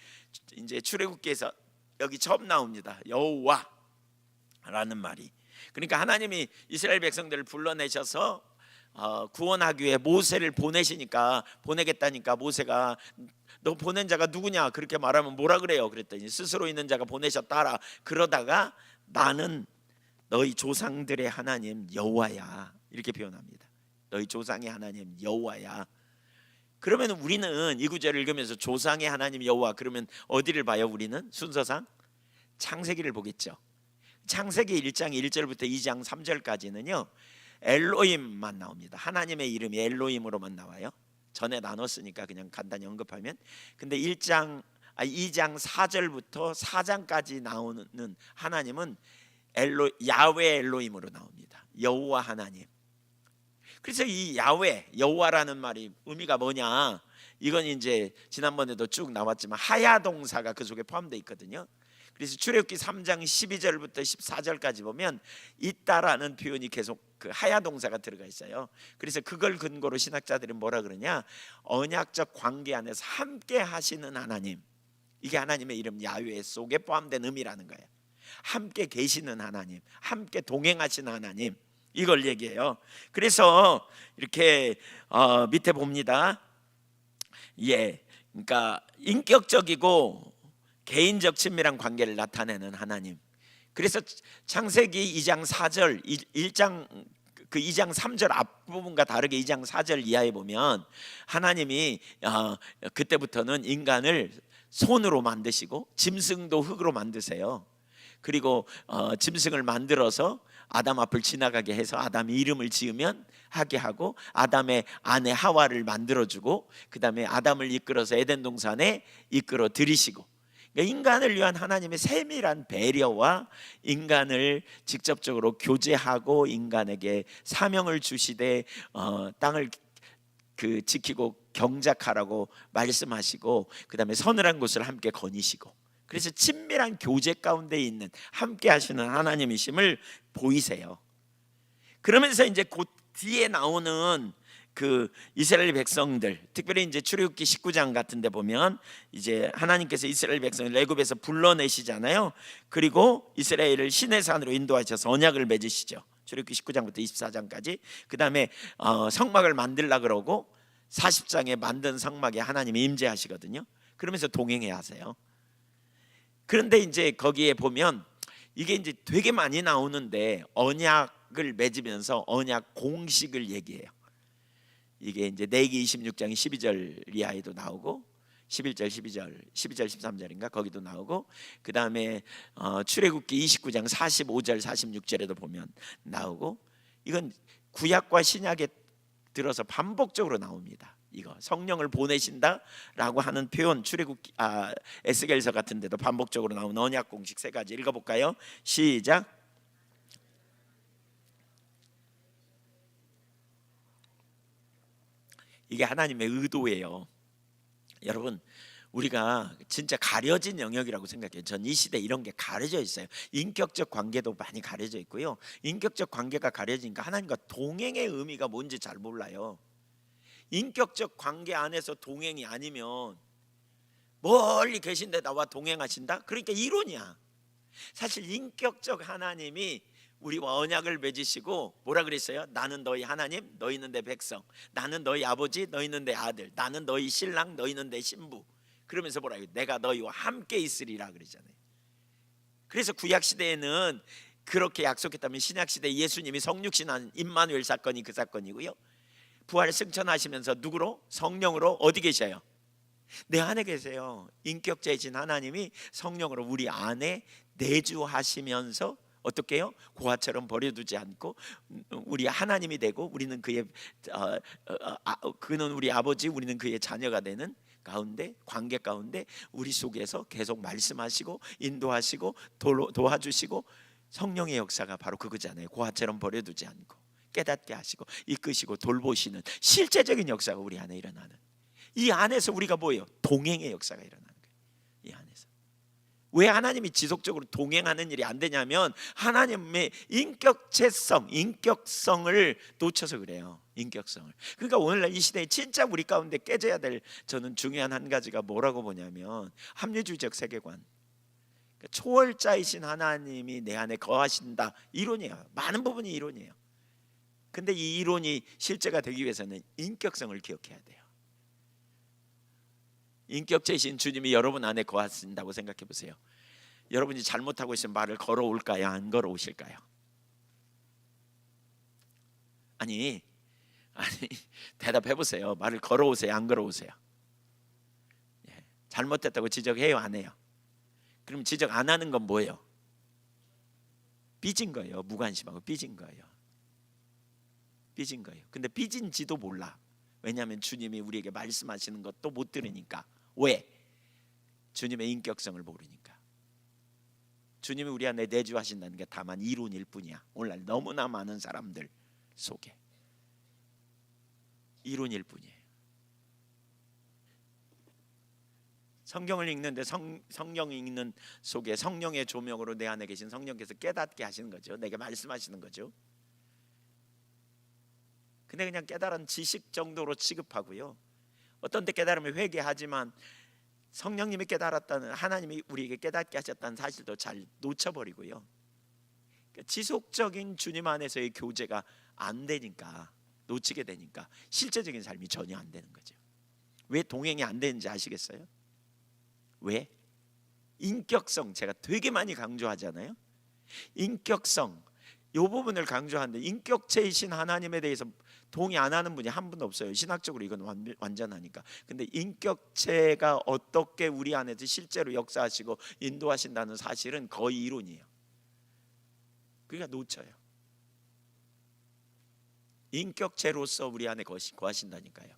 이제 출애굽기에서 여기 처음 나옵니다. 여호와라는 말이. 그러니까 하나님이 이스라엘 백성들을 불러내셔서 구원하기 위해 모세를 보내겠다니까 모세가 너 보낸 자가 누구냐 그렇게 말하면 뭐라 그래요? 그랬더니 스스로 있는 자가 보내셨다 하라. 그러다가 나는 너희 조상들의 하나님 여호와야 이렇게 표현합니다. 너희 조상의 하나님 여호와야. 그러면 우리는 이 구절을 읽으면서 조상의 하나님 여호와 그러면 어디를 봐요? 우리는 순서상 창세기를 보겠죠. 창세기 1장 1절부터 2장 3절까지는요 엘로힘만 나옵니다. 하나님의 이름이 엘로힘으로만 나와요. 전에 나눴으니까 그냥 간단히 언급하면. 근데 2장 4절부터 4장까지 나오는 하나님은 야훼 엘로힘으로 나옵니다. 여호와 하나님. 그래서 이 야훼 여호와라는 말이 의미가 뭐냐? 이건 이제 지난번에도 쭉 나왔지만 하야 동사가 그 속에 포함되어 있거든요. 그래서 출애굽기 3장 12절부터 14절까지 보면 있다라는 표현이 계속 그 하야 동사가 들어가 있어요. 그래서 그걸 근거로 신학자들은 뭐라 그러냐? 언약적 관계 안에서 함께 하시는 하나님. 이게 하나님의 이름 야훼 속에 포함된 의미라는 거예요. 함께 계시는 하나님, 함께 동행하시는 하나님, 이걸 얘기해요. 그래서 이렇게 밑에 봅니다. 예, 그러니까 인격적이고 개인적 친밀한 관계를 나타내는 하나님. 그래서 창세기 2장 4절 2장 3절 앞부분과 다르게 2장 4절 이하에 보면 하나님이 그때부터는 인간을 손으로 만드시고 짐승도 흙으로 만드세요. 그리고 짐승을 만들어서 아담 앞을 지나가게 해서 아담이 이름을 지으면 하게 하고 아담의 아내 하와를 만들어주고 그 다음에 아담을 이끌어서 에덴 동산에 이끌어 들이시고, 그러니까 인간을 위한 하나님의 세밀한 배려와 인간을 직접적으로 교제하고 인간에게 사명을 주시되 땅을 지키고 경작하라고 말씀하시고 그 다음에 서늘한 곳을 함께 거니시고, 그래서 친밀한 교제 가운데 있는 함께 하시는 하나님이심을 보이세요. 그러면서 이제 곧 뒤에 나오는 그 이스라엘 백성들, 특별히 이제 출애굽기 19장 같은 데 보면 이제 하나님께서 이스라엘 백성을 애굽에서 불러내시잖아요. 그리고 이스라엘을 시내산으로 인도하셔서 언약을 맺으시죠. 출애굽기 19장부터 24장까지. 그 다음에 성막을 만들라 그러고 40장에 만든 성막에 하나님이 임재하시거든요. 그러면서 동행해야 하세요. 그런데 이제 거기에 보면 이게 이제 되게 많이 나오는데 언약을 맺으면서 언약 공식을 얘기해요. 이게 이제 레위기 26장 12절 이하에도 나오고 11절 13절인가 거기도 나오고, 그 다음에 출애굽기 29장 45절 46절에도 보면 나오고, 이건 구약과 신약에 들어서 반복적으로 나옵니다. 이거 성령을 보내신다라고 하는 표현, 출애굽기 에스겔서 같은 데도 반복적으로 나오는 언약 공식 세 가지 읽어볼까요? 시작. 이게 하나님의 의도예요. 여러분, 우리가 진짜 가려진 영역이라고 생각해요. 전 이 시대 이런 게 가려져 있어요. 인격적 관계도 많이 가려져 있고요. 인격적 관계가 가려지니까 하나님과 동행의 의미가 뭔지 잘 몰라요. 인격적 관계 안에서 동행이 아니면 멀리 계신데 나와 동행하신다? 그러니까 이론이야. 사실 인격적 하나님이 우리와 언약을 맺으시고 뭐라 그랬어요? 나는 너희 하나님, 너희는 내 백성. 나는 너희 아버지, 너희는 내 아들. 나는 너희 신랑, 너희는 내 신부. 그러면서 뭐라 해요? 내가 너희와 함께 있으리라 그러잖아요. 그래서 구약 시대에는 그렇게 약속했다면 신약 시대 예수님이 성육신한 임마누엘 사건이 그 사건이고요. 부활 승천하시면서 누구로? 성령으로 어디 계셔요? 내 안에 계세요. 인격체이신 하나님이 성령으로 우리 안에 내주하시면서 어떻게 해요? 고아처럼 버려두지 않고 우리 하나님이 되고 우리는 그의 그는 우리 아버지, 우리는 그의 자녀가 되는 가운데, 관계 가운데 우리 속에서 계속 말씀하시고 인도하시고 도와주시고, 성령의 역사가 바로 그거잖아요. 고아처럼 버려두지 않고 깨닫게 하시고 이끄시고 돌보시는 실제적인 역사가 우리 안에 일어나는, 이 안에서 우리가 뭐예요? 동행의 역사가 일어나는 거예요. 이 안에서. 왜 하나님이 지속적으로 동행하는 일이 안 되냐면 하나님의 인격성을 놓쳐서 그래요. 인격성을. 그러니까 오늘날 이 시대에 진짜 우리 가운데 깨져야 될 저는 중요한 한 가지가 뭐라고 보냐면 합리주의적 세계관. 그러니까 초월자이신 하나님이 내 안에 거하신다, 이론이에요. 많은 부분이 이론이에요. 근데 이 이론이 실제가 되기 위해서는 인격성을 기억해야 돼요. 인격체이신 주님이 여러분 안에 거하신다고 생각해 보세요. 여러분이 잘못하고 있으면 말을 걸어올까요? 안 걸어오실까요? 아니 대답해 보세요. 말을 걸어오세요? 안 걸어오세요? 잘못했다고 지적해요? 안 해요? 그럼 지적 안 하는 건 뭐예요? 삐진 거예요. 무관심하고 삐진 거예요. 삐진 거예요. 근데 삐진지도 몰라. 왜냐하면 주님이 우리에게 말씀하시는 것도 못 들으니까. 왜? 주님의 인격성을 모르니까. 주님이 우리 안에 내주하신다는 게 다만 이론일 뿐이야. 오늘날 너무나 많은 사람들 속에 이론일 뿐이에요. 성경을 읽는데 성경 읽는 속에 성령의 조명으로 내 안에 계신 성령께서 깨닫게 하시는 거죠. 내게 말씀하시는 거죠. 근데 그냥 깨달은 지식 정도로 취급하고요. 어떤 때 깨달으면 회개하지만 성령님이 깨달았다는, 하나님이 우리에게 깨닫게 하셨다는 사실도 잘 놓쳐버리고요. 그러니까 지속적인 주님 안에서의 교제가 안 되니까, 놓치게 되니까 실제적인 삶이 전혀 안 되는 거죠. 왜 동행이 안 되는지 아시겠어요? 왜? 인격성, 제가 되게 많이 강조하잖아요. 인격성, 이 부분을 강조하는데 인격체이신 하나님에 대해서 동의 안 하는 분이 한 분도 없어요. 신학적으로 이건 완전하니까. 근데 인격체가 어떻게 우리 안에서 실제로 역사하시고 인도하신다는 사실은 거의 이론이에요. 그러니까 놓쳐요. 인격체로서 우리 안에 거하신다니까요.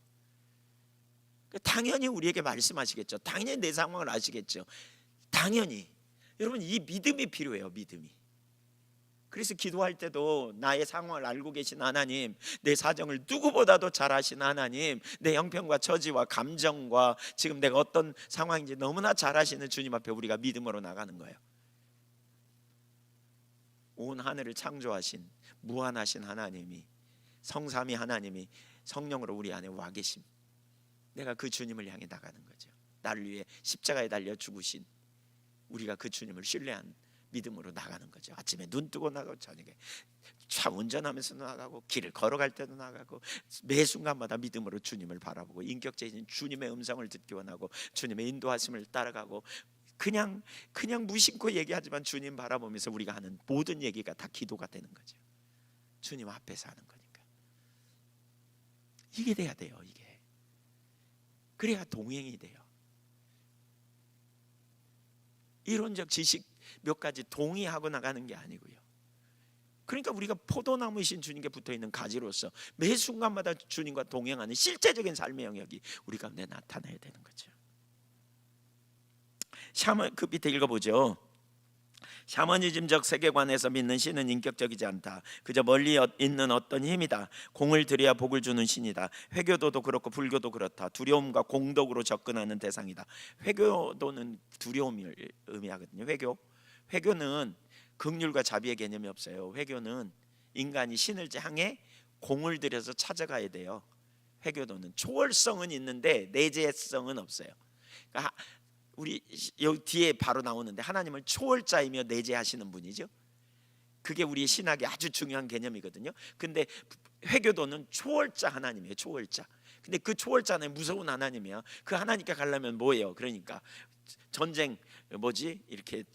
당연히 우리에게 말씀하시겠죠. 당연히 내 상황을 아시겠죠. 당연히. 여러분, 이 믿음이 필요해요. 믿음이. 그래서 기도할 때도 나의 상황을 알고 계신 하나님, 내 사정을 누구보다도 잘 아신 하나님, 내 형편과 처지와 감정과 지금 내가 어떤 상황인지 너무나 잘 아시는 주님 앞에 우리가 믿음으로 나가는 거예요. 온 하늘을 창조하신 무한하신 하나님이, 성삼위 하나님이 성령으로 우리 안에 와 계심, 내가 그 주님을 향해 나가는 거죠. 나를 위해 십자가에 달려 죽으신, 우리가 그 주님을 신뢰한 믿음으로 나가는 거죠. 아침에 눈 뜨고 나가고 저녁에 차 운전하면서 나가고 길을 걸어갈 때도 나가고 매 순간마다 믿음으로 주님을 바라보고 인격체이신 주님의 음성을 듣기 원하고 주님의 인도하심을 따라가고, 그냥 무심코 얘기하지만 주님 바라보면서 우리가 하는 모든 얘기가 다 기도가 되는 거죠. 주님 앞에서 하는 거니까. 이게 돼야 돼요. 이게. 그래야 동행이 돼요. 이론적 지식 몇 가지 동의하고 나가는 게 아니고요. 그러니까 우리가 포도나무이신 주님께 붙어있는 가지로서 매 순간마다 주님과 동행하는 실제적인 삶의 영역이 우리 가운데 나타나야 되는 거죠. 그 밑에 읽어보죠. 샤머니즘적 세계관에서 믿는 신은 인격적이지 않다. 그저 멀리 있는 어떤 힘이다. 공을 들여야 복을 주는 신이다. 회교도도 그렇고 불교도 그렇다. 두려움과 공덕으로 접근하는 대상이다. 회교도는 두려움을 의미하거든요. 회교는 긍휼과 자비의 개념이 없어요. 회교는 인간이 신을 향해 공을 들여서 찾아가야 돼요. 회교도는 초월성은 있는데 내재성은 없어요. 그러니까 우리 여기 뒤에 바로 나오는데 하나님을 초월자이며 내재하시는 분이죠. 그게 우리 신학의 아주 중요한 개념이거든요. 근데 회교도는 초월자 하나님이에요. 초월자. 근데 그 초월자는 무서운 하나님이야. 그 하나님께 가려면 뭐예요? 그러니까 전쟁 이렇게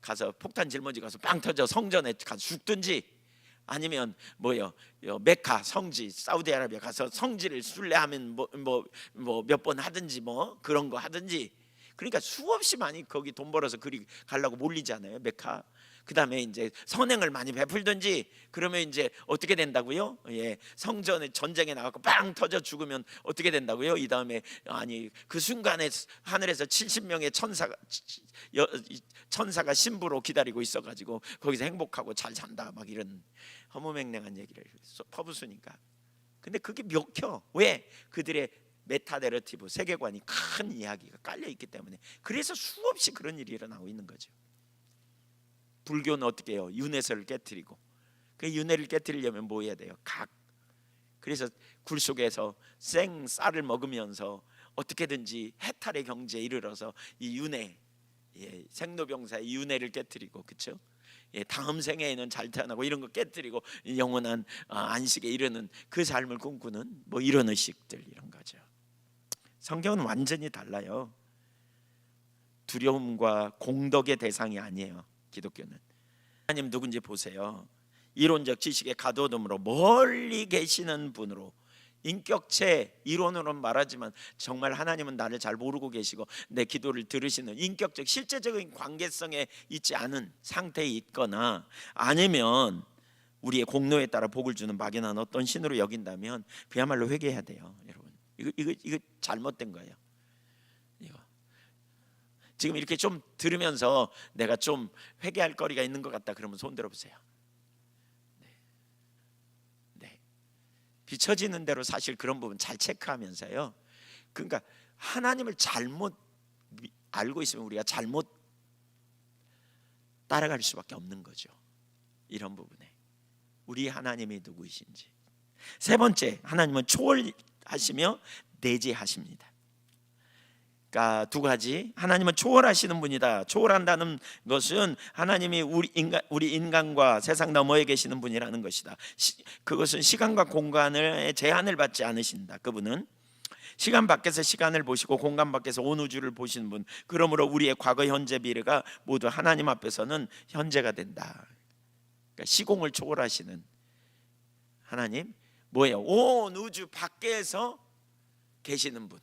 가서 폭탄 짊어지고 가서 빵 터져 성전에 가서 죽든지, 아니면 메카 성지 사우디아라비아 가서 성지를 순례하면 몇 번 하든지 그런 거 하든지. 그러니까 수없이 많이 거기 돈 벌어서 그리 가려고 몰리잖아요. 메카. 그다음에 이제 선행을 많이 베풀든지. 그러면 이제 어떻게 된다고요? 성전에 전쟁에 나가고 빵 터져 죽으면 어떻게 된다고요? 이 다음에 그 순간에 하늘에서 70명의 천사가 신부로 기다리고 있어가지고 거기서 행복하고 잘 산다 막 이런 허무맹랑한 얘기를 퍼부수니까. 근데 그게 먹혀. 왜? 그들의 메타내러티브 세계관이 큰 이야기가 깔려 있기 때문에. 그래서 수없이 그런 일이 일어나고 있는 거죠. 불교는 어떻게 해요? 윤회설을 깨트리고. 그 윤회를 깨트리려면 뭐 해야 돼요? 그래서 굴 속에서 생 쌀을 먹으면서 어떻게든지 해탈의 경지에 이르러서 이 윤회, 생로병사의 윤회를 깨트리고, 그렇죠? 다음 생에는 잘 태어나고 이런 거 깨트리고 영원한 안식에 이르는 그 삶을 꿈꾸는 이런 의식들, 이런 거죠. 성경은 완전히 달라요. 두려움과 공덕의 대상이 아니에요. 기독교는 하나님 누군지 보세요. 이론적 지식에 가둬둠으로 멀리 계시는 분으로, 인격체, 이론으로는 말하지만 정말 하나님은 나를 잘 모르고 계시고 내 기도를 들으시는 인격적 실제적인 관계성에 있지 않은 상태에 있거나, 아니면 우리의 공로에 따라 복을 주는 막연한 어떤 신으로 여긴다면 그야말로 회개해야 돼요. 여러분, 이거 잘못된 거예요. 지금 이렇게 좀 들으면서 내가 좀 회개할 거리가 있는 것 같다 그러면 손 들어보세요. 네. 비춰지는 대로 사실 그런 부분 잘 체크하면서요. 그러니까 하나님을 잘못 알고 있으면 우리가 잘못 따라갈 수밖에 없는 거죠. 이런 부분에 우리 하나님이 누구이신지. 세 번째, 하나님은 초월하시며 내재하십니다. 그러니까 두 가지. 하나님은 초월하시는 분이다. 초월한다는 것은 하나님이 우리 인간과 세상 너머에 계시는 분이라는 것이다. 그것은 시간과 공간의 제한을 받지 않으신다. 그분은 시간 밖에서 시간을 보시고 공간 밖에서 온 우주를 보시는 분. 그러므로 우리의 과거, 현재, 미래가 모두 하나님 앞에서는 현재가 된다. 그러니까 시공을 초월하시는 하나님, 뭐예요? 온 우주 밖에서 계시는 분.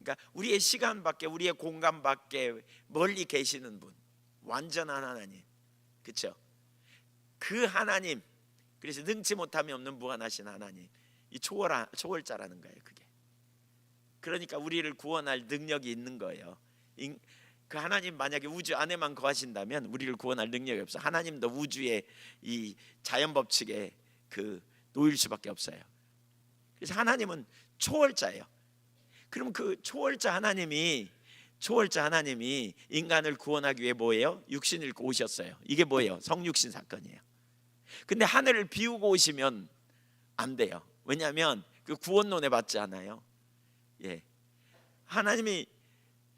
그러니까 우리의 시간 밖에, 우리의 공간 밖에 멀리 계시는 분, 완전한 하나님, 그렇죠? 그 하나님, 그래서 능치 못함이 없는 무한하신 하나님, 이 초월자라는 거예요. 그게 그러니까 우리를 구원할 능력이 있는 거예요. 그 하나님 만약에 우주 안에만 거하신다면 우리를 구원할 능력이 없어. 하나님도 우주의 이 자연 법칙에 놓일 수밖에 없어요. 그래서 하나님은 초월자예요. 그럼 그 초월자 하나님이 인간을 구원하기 위해 뭐예요? 육신을 입고 오셨어요. 이게 뭐예요? 성육신 사건이에요. 근데 하늘을 비우고 오시면 안 돼요. 왜냐하면 그 구원론에 받지 않아요. 하나님이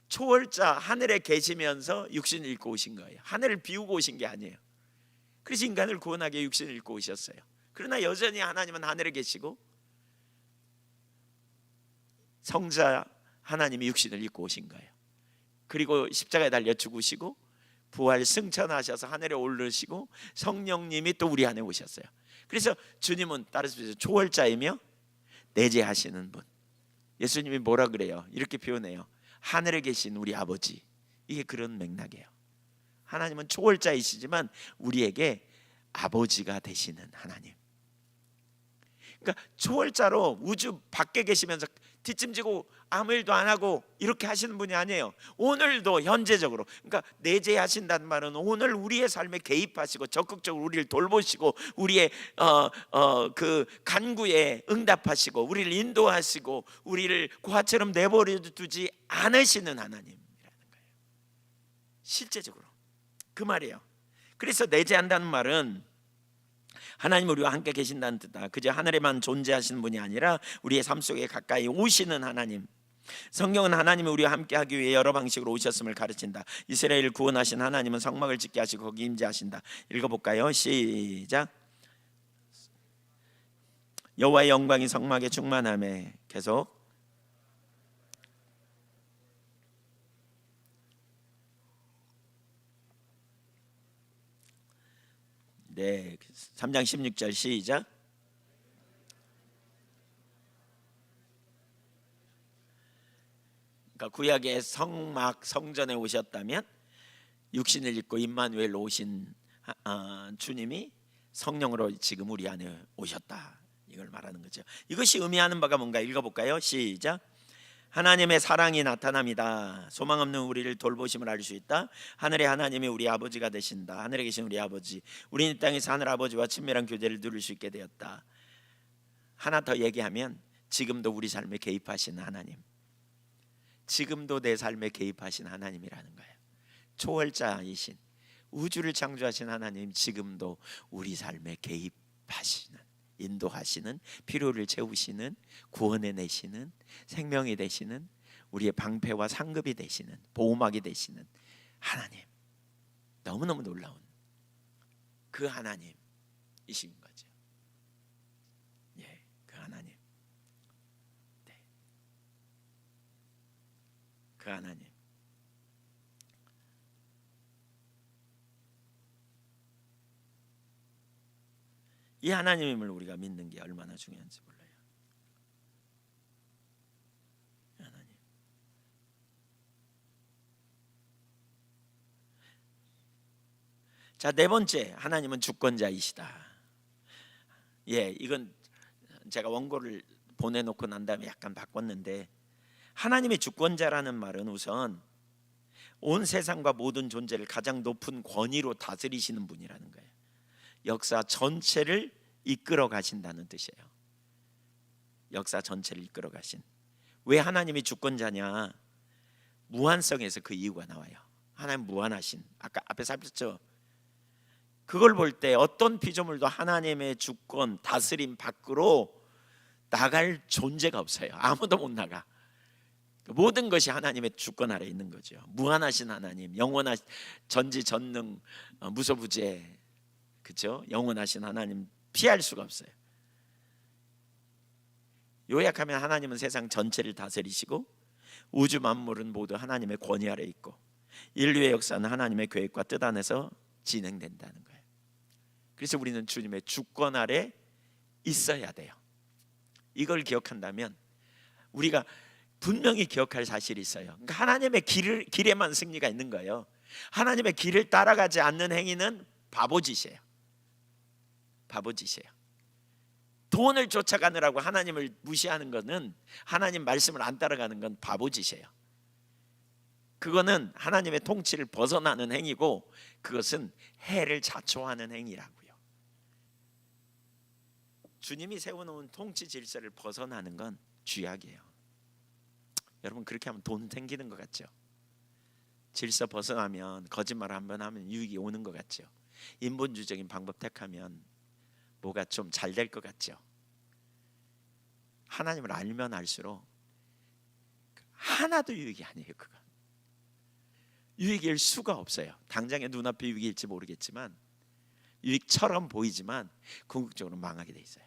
초월자 하늘에 계시면서 육신을 입고 오신 거예요. 하늘을 비우고 오신 게 아니에요. 그래서 인간을 구원하기 위해 육신을 입고 오셨어요. 그러나 여전히 하나님은 하늘에 계시고 성자 하나님이 육신을 입고 오신 거예요. 그리고 십자가에 달려 죽으시고 부활 승천하셔서 하늘에 오르시고 성령님이 또 우리 안에 오셨어요. 그래서 주님은 따라서 초월자이며 내재하시는 분. 예수님이 뭐라 그래요? 이렇게 표현해요. 하늘에 계신 우리 아버지, 이게 그런 맥락이에요. 하나님은 초월자이시지만 우리에게 아버지가 되시는 하나님. 그러니까 초월자로 우주 밖에 계시면서 뒷짐지고 아무 일도 안 하고 이렇게 하시는 분이 아니에요. 오늘도 현재적으로, 그러니까 내재하신다는 말은 오늘 우리의 삶에 개입하시고 적극적으로 우리를 돌보시고 우리의 그 간구에 응답하시고 우리를 인도하시고 우리를 고아처럼 내버려 두지 않으시는 하나님이라는 거예요. 실제적으로 그 말이에요. 그래서 내재한다는 말은 하나님 우리와 함께 계신다는 뜻이다. 그저 하늘에만 존재하시는 분이 아니라 우리의 삶 속에 가까이 오시는 하나님. 성경은 하나님이 우리와 함께 하기 위해 여러 방식으로 오셨음을 가르친다. 이스라엘을 구원하신 하나님은 성막을 짓게 하시고 거기 임재하신다. 읽어볼까요? 시작. 여호와의 영광이 성막에 충만하며. 계속. 네, 3장 16절 시작. 그러니까 구약의 성막 성전에 오셨다면 육신을 입고 임마누엘 오신 주님이 성령으로 지금 우리 안에 오셨다, 이걸 말하는 거죠. 이것이 의미하는 바가 뭔가 읽어볼까요? 시작. 하나님의 사랑이 나타납니다. 소망 없는 우리를 돌보심을 알 수 있다. 하늘의 하나님이 우리 아버지가 되신다. 하늘에 계신 우리 아버지, 우리는 이 땅에서 하늘 아버지와 친밀한 교제를 누릴 수 있게 되었다. 하나 더 얘기하면 지금도 우리 삶에 개입하신 하나님, 지금도 내 삶에 개입하신 하나님이라는 거예요. 초월자이신, 우주를 창조하신 하나님, 지금도 우리 삶에 개입하시는, 인도하시는, 필요를 채우시는, 구원해 내시는, 생명이 되시는, 우리의 방패와 상급이 되시는, 보호막이 되시는 하나님, 너무너무 놀라운 그 하나님이신 거죠. 예, 그 하나님. 네, 그 하나님. 이 하나님을 우리가 믿는 게 얼마나 중요한지 몰라요. 하나님. 자, 네 번째, 하나님은 주권자이시다. 예, 이건 제가 원고를 보내놓고 난 다음에 약간 바꿨는데, 하나님의 주권자라는 말은 우선 온 세상과 모든 존재를 가장 높은 권위로 다스리시는 분이라는 거예요. 역사 전체를 이끌어 가신다는 뜻이에요. 역사 전체를 이끌어 가신. 왜 하나님이 주권자냐? 무한성에서 그 이유가 나와요. 하나님 무한하신, 아까 앞에 살폈죠. 그걸 볼 때 어떤 피조물도 하나님의 주권, 다스림 밖으로 나갈 존재가 없어요. 아무도 못 나가. 모든 것이 하나님의 주권 아래 있는 거죠. 무한하신 하나님, 영원하신, 전지전능, 무소부재, 그렇죠? 영원하신 하나님 피할 수가 없어요. 요약하면 하나님은 세상 전체를 다스리시고 우주 만물은 모두 하나님의 권위 아래 있고 인류의 역사는 하나님의 계획과 뜻 안에서 진행된다는 거예요. 그래서 우리는 주님의 주권 아래 있어야 돼요. 이걸 기억한다면 우리가 분명히 기억할 사실이 있어요. 그러니까 하나님의 길에만 승리가 있는 거예요. 하나님의 길을 따라가지 않는 행위는 바보짓이에요. 바보짓이에요. 돈을 쫓아가느라고 하나님을 무시하는 것은, 하나님 말씀을 안 따라가는 건 바보짓이에요. 그거는 하나님의 통치를 벗어나는 행위고, 그것은 해를 자초하는 행위라고요. 주님이 세워놓은 통치 질서를 벗어나는 건 죄악이에요. 여러분, 그렇게 하면 돈 생기는 것 같죠? 질서 벗어나면, 거짓말 한번 하면 유익이 오는 것 같죠? 인본주의적인 방법 택하면 뭐가 좀 잘 될 것 같죠? 하나님을 알면 알수록 하나도 유익이 아니에요. 그건 유익일 수가 없어요. 당장의 눈앞에 유익일지 모르겠지만, 유익처럼 보이지만 궁극적으로 망하게 돼 있어요.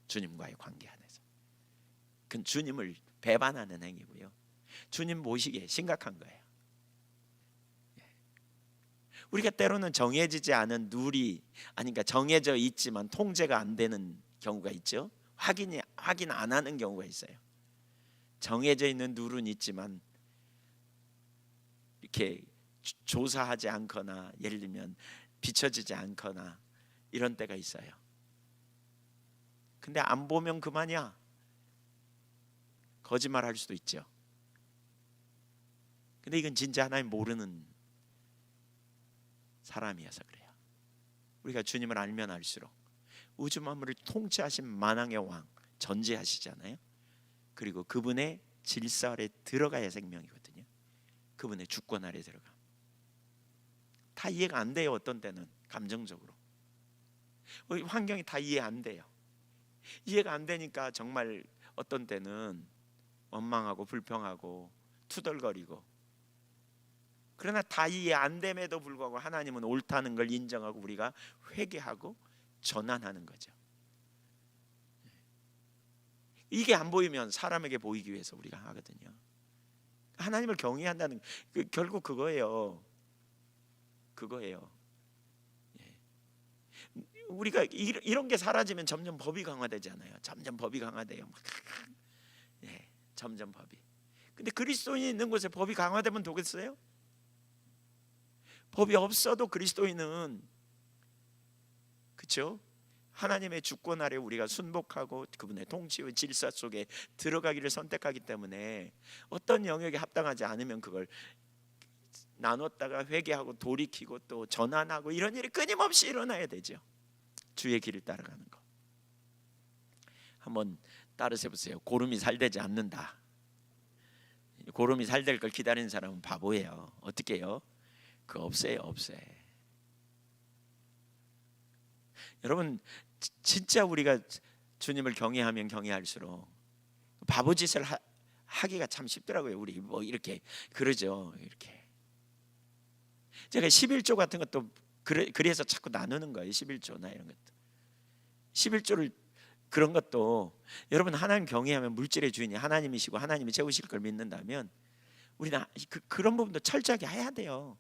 주님과의 관계 안에서. 그건 주님을 배반하는 행위고요. 주님 모시기에 심각한 거예요. 우리가 때로는 정해지지 않은 룰이, 그러니까 정해져 있지만 통제가 안 되는 경우가 있죠. 확인 안 하는 경우가 있어요. 정해져 있는 룰은 있지만 이렇게 조사하지 않거나 예를 들면 비춰지지 않거나 이런 때가 있어요. 근데 안 보면 그만이야. 거짓말할 수도 있죠. 근데 이건 진짜 하나님 모르는 사람이어서 그래요. 우리가 주님을 알면 알수록 우주 만물을 통치하신 만왕의 왕 전지하시잖아요. 그리고 그분의 질서 아래 들어가야 생명이거든요. 그분의 주권 아래 들어가. 다 이해가 안 돼요. 어떤 때는 감정적으로 환경이 다 이해 안 돼요. 이해가 안 되니까 정말 어떤 때는 원망하고 불평하고 투덜거리고, 그러나 다 이해 안 됨에도 불구하고 하나님은 옳다는 걸 인정하고 우리가 회개하고 전환하는 거죠. 이게 안 보이면 사람에게 보이기 위해서 우리가 하거든요. 하나님을 경외한다는 결국 그거예요. 우리가 이런 게 사라지면 점점 법이 강화되잖아요. 점점 법이 강화돼요. 점점 법이. 근데 그리스도인이 있는 곳에 법이 강화되면 되겠어요? 법이 없어도 그리스도인은, 그렇죠? 하나님의 주권 아래 우리가 순복하고 그분의 통치의 질서 속에 들어가기를 선택하기 때문에 어떤 영역에 합당하지 않으면 그걸 나눴다가 회개하고 돌이키고 또 전환하고 이런 일이 끊임없이 일어나야 되죠. 주의 길을 따라가는 거. 한번 따라서 보세요. 고름이 살되지 않는다. 고름이 살될 걸 기다리는 사람은 바보예요. 어떻게 해요? 그거 없어요. 여러분 진짜 우리가 주님을 경외하면 경외할수록 바보짓을 하기가 참 쉽더라고요. 우리 뭐 이렇게 그러죠. 이렇게 제가 11조 같은 것도 그래서 자꾸 나누는 거예요. 11조나 이런 것도 11조를 그런 것도 여러분 하나님 경외하면 물질의 주인이 하나님이시고 하나님이 채우실 걸 믿는다면 우리는 그런 부분도 철저하게 해야 돼요.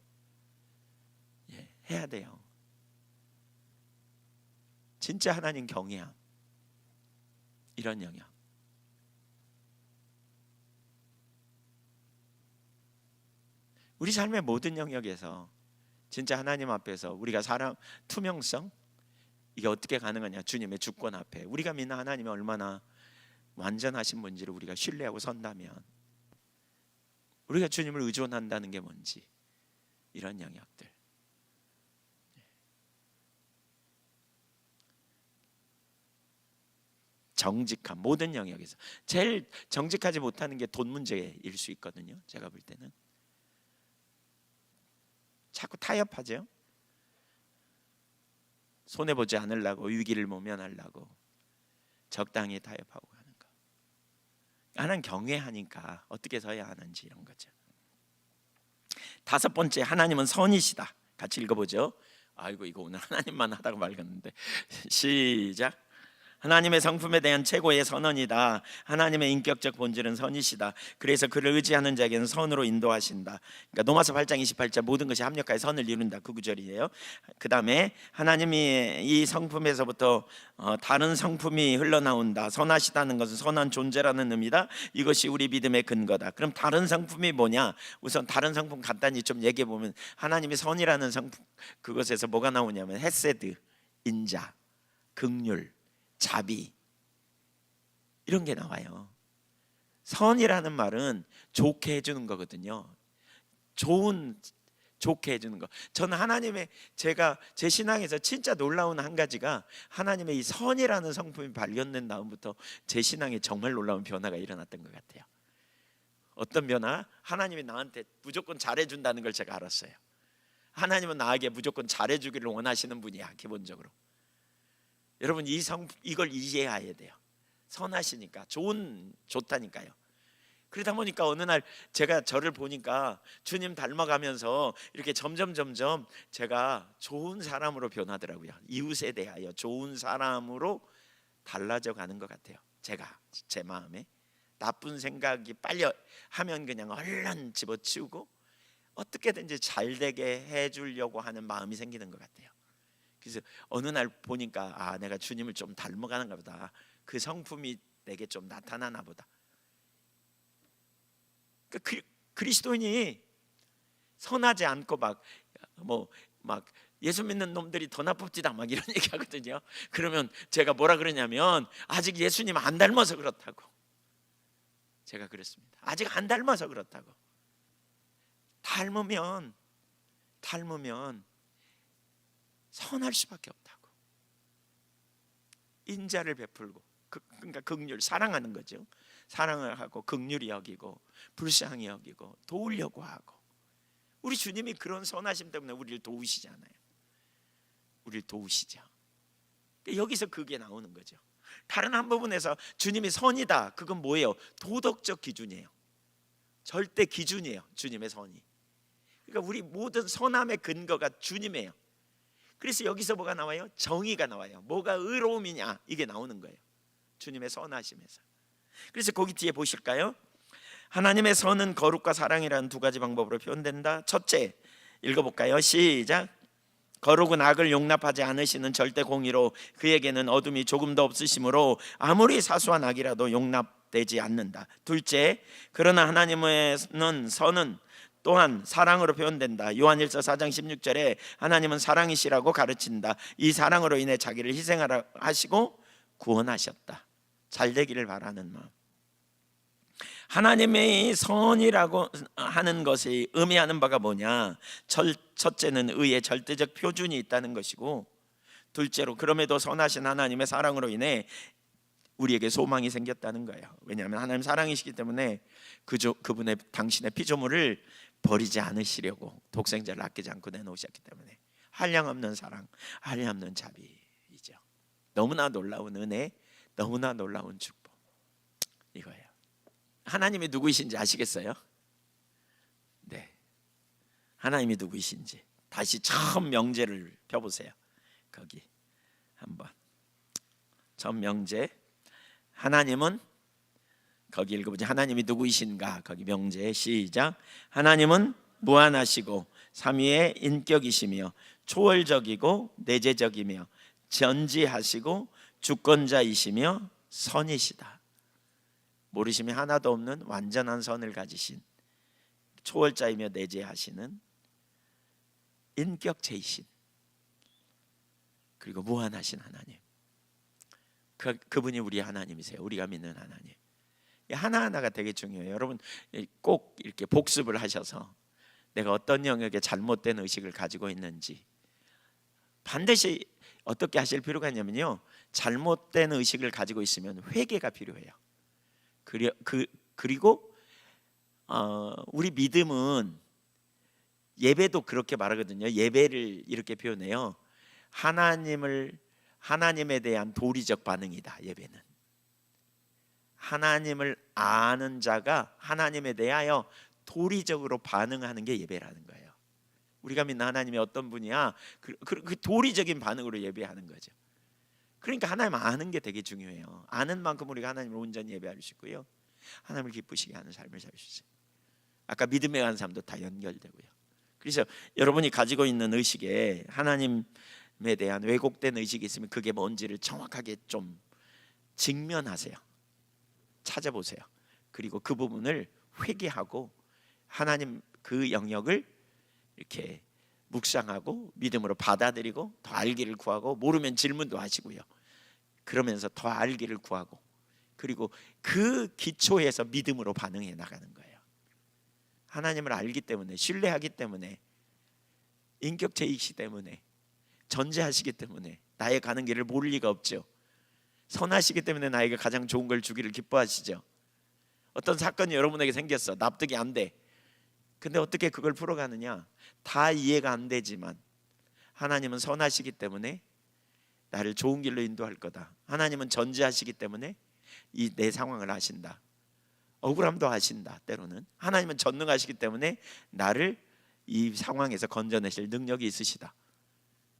해야 돼요. 진짜 하나님 경외함 이런 영역. 우리 삶의 모든 영역에서 진짜 하나님 앞에서 우리가 사람 투명성 이게 어떻게 가능하냐? 주님의 주권 앞에 우리가 믿는 하나님이 얼마나 완전하신 분지를 우리가 신뢰하고 선다면 우리가 주님을 의존한다는 게 뭔지 이런 영역들. 정직함 모든 영역에서 제일 정직하지 못하는 게 돈 문제일 수 있거든요. 제가 볼 때는 자꾸 타협하죠. 손해보지 않으려고 위기를 모면하려고 적당히 타협하고 가는 거. 하나님 경외하니까 어떻게 서야 하는지 이런 거죠. 다섯 번째, 하나님은 선이시다. 같이 읽어보죠. 아이고 이거 오늘 하나님만 하다가 말겠는데 시작. 하나님의 성품에 대한 최고의 선언이다. 하나님의 인격적 본질은 선이시다. 그래서 그를 의지하는 자에게는 선으로 인도하신다. 그러니까 로마서 8장 28절 모든 것이 합력하여 선을 이룬다. 그 구절이에요. 그 다음에 하나님이 이 성품에서부터 다른 성품이 흘러나온다. 선하시다는 것은 선한 존재라는 의미다. 이것이 우리 믿음의 근거다. 그럼 다른 성품이 뭐냐? 우선 다른 성품 간단히 좀 얘기해 보면 하나님이 선이라는 성품 그것에서 뭐가 나오냐면 헤세드, 인자, 긍휼, 자비 이런 게 나와요. 선이라는 말은 좋게 해주는 거거든요. 좋게 해주는 거. 저는 하나님의 제가 제 신앙에서 진짜 놀라운 한 가지가 하나님의 이 선이라는 성품이 발견된 다음부터 제 신앙에 정말 놀라운 변화가 일어났던 것 같아요. 어떤 변화? 하나님이 나한테 무조건 잘해준다는 걸 제가 알았어요. 하나님은 나에게 무조건 잘해주기를 원하시는 분이야. 기본적으로 여러분 이걸 이해해야 돼요. 선하시니까 좋다니까요. 그러다 보니까 어느 날 제가 저를 보니까 주님 닮아가면서 이렇게 점점 제가 좋은 사람으로 변하더라고요. 이웃에 대하여 좋은 사람으로 달라져 가는 것 같아요. 제가 제 마음에 나쁜 생각이 빨리 하면 그냥 얼른 집어치우고 어떻게든지 잘 되게 해주려고 하는 마음이 생기는 것 같아요. 그래서 어느 날 보니까 내가 주님을 좀 닮아가는가 보다. 그 성품이 내게 좀 나타나나 보다. 그리스도인이 선하지 않고 막 예수 믿는 놈들이 더 나쁩디다 막 이런 얘기 하거든요. 그러면 제가 뭐라 그러냐면 아직 예수님 안 닮아서 그렇다고. 제가 그랬습니다. 아직 안 닮아서 그렇다고. 닮으면 선할 수밖에 없다고. 인자를 베풀고, 그러니까 긍휼, 사랑하는 거죠. 사랑을 하고 긍휼히 여기고 불쌍히 여기고 도우려고 하고. 우리 주님이 그런 선하심 때문에 우리를 도우시잖아요. 우리를 도우시죠. 여기서 그게 나오는 거죠. 다른 한 부분에서 주님이 선이다, 그건 뭐예요? 도덕적 기준이에요. 절대 기준이에요. 주님의 선이. 그러니까 우리 모든 선함의 근거가 주님이에요. 그래서 여기서 뭐가 나와요? 정의가 나와요. 뭐가 의로움이냐, 이게 나오는 거예요. 주님의 선하심에서. 그래서 거기 뒤에 보실까요? 하나님의 선은 거룩과 사랑이라는 두 가지 방법으로 표현된다. 첫째, 읽어볼까요? 시작. 거룩은 악을 용납하지 않으시는 절대 공의로 그에게는 어둠이 조금도 없으시므로 아무리 사소한 악이라도 용납되지 않는다. 둘째, 그러나 하나님의 선은 또한 사랑으로 표현된다. 요한일서 4장 16절에 하나님은 사랑이시라고 가르친다. 이 사랑으로 인해 자기를 희생하라 하시고 구원하셨다. 잘 되기를 바라는 마음. 하나님의 선이라고 하는 것이 의미하는 바가 뭐냐? 첫째는 의의 절대적 표준이 있다는 것이고, 둘째로 그럼에도 선하신 하나님의 사랑으로 인해 우리에게 소망이 생겼다는 거예요. 왜냐하면 하나님 사랑이시기 때문에 그분의 당신의 피조물을 버리지 않으시려고 독생자를 아끼지 않고 내놓으셨기 때문에 한량없는 사랑, 한량없는 자비이죠. 너무나 놀라운 은혜, 너무나 놀라운 축복, 이거예요. 하나님이 누구이신지 아시겠어요? 네, 하나님이 누구이신지 다시 처음 명제를 펴보세요. 거기 한번 처음 명제, 하나님은, 거기 읽어보자. 하나님이 누구이신가? 거기 명제 시작. 하나님은 무한하시고 삼위의 인격이시며 초월적이고 내재적이며 전지하시고 주권자이시며 선이시다. 모르심이 하나도 없는 완전한 선을 가지신 초월자이며 내재하시는 인격체이신, 그리고 무한하신 하나님, 그분이 우리 하나님이세요. 우리가 믿는 하나님. 하나하나가 되게 중요해요. 여러분 꼭 이렇게 복습을 하셔서 내가 어떤 영역에 잘못된 의식을 가지고 있는지 반드시 어떻게 하실 필요가 있냐면요, 잘못된 의식을 가지고 있으면 회개가 필요해요. 그리고 우리 믿음은, 예배도 그렇게 말하거든요. 예배를 이렇게 표현해요. 하나님에 대한 도리적 반응이다. 예배는 하나님을 아는 자가 하나님에 대하여 도리적으로 반응하는 게 예배라는 거예요. 우리가 믿는 하나님이 어떤 분이야, 그 도리적인 반응으로 예배하는 거죠. 그러니까 하나님 아는 게 되게 중요해요. 아는 만큼 우리가 하나님을 온전히 예배할 수 있고요, 하나님을 기쁘시게 하는 삶을 살 수 있어요. 아까 믿음에 관한 삶도 다 연결되고요. 그래서 여러분이 가지고 있는 의식에 하나님에 대한 왜곡된 의식이 있으면 그게 뭔지를 정확하게 좀 직면하세요. 찾아보세요. 그리고 그 부분을 회개하고 하나님 그 영역을 이렇게 묵상하고 믿음으로 받아들이고 더 알기를 구하고, 모르면 질문도 하시고요. 그러면서 더 알기를 구하고, 그리고 그 기초에서 믿음으로 반응해 나가는 거예요. 하나님을 알기 때문에, 신뢰하기 때문에, 인격체이시기 때문에, 전제하시기 때문에 나의 가는 길을 모를 리가 없죠. 선하시기 때문에 나에게 가장 좋은 걸 주기를 기뻐하시죠. 어떤 사건이 여러분에게 생겼어. 납득이 안 돼. 근데 어떻게 그걸 풀어가느냐? 다 이해가 안 되지만 하나님은 선하시기 때문에 나를 좋은 길로 인도할 거다. 하나님은 전지하시기 때문에 이 내 상황을 아신다. 억울함도 아신다. 때로는 하나님은 전능하시기 때문에 나를 이 상황에서 건져내실 능력이 있으시다.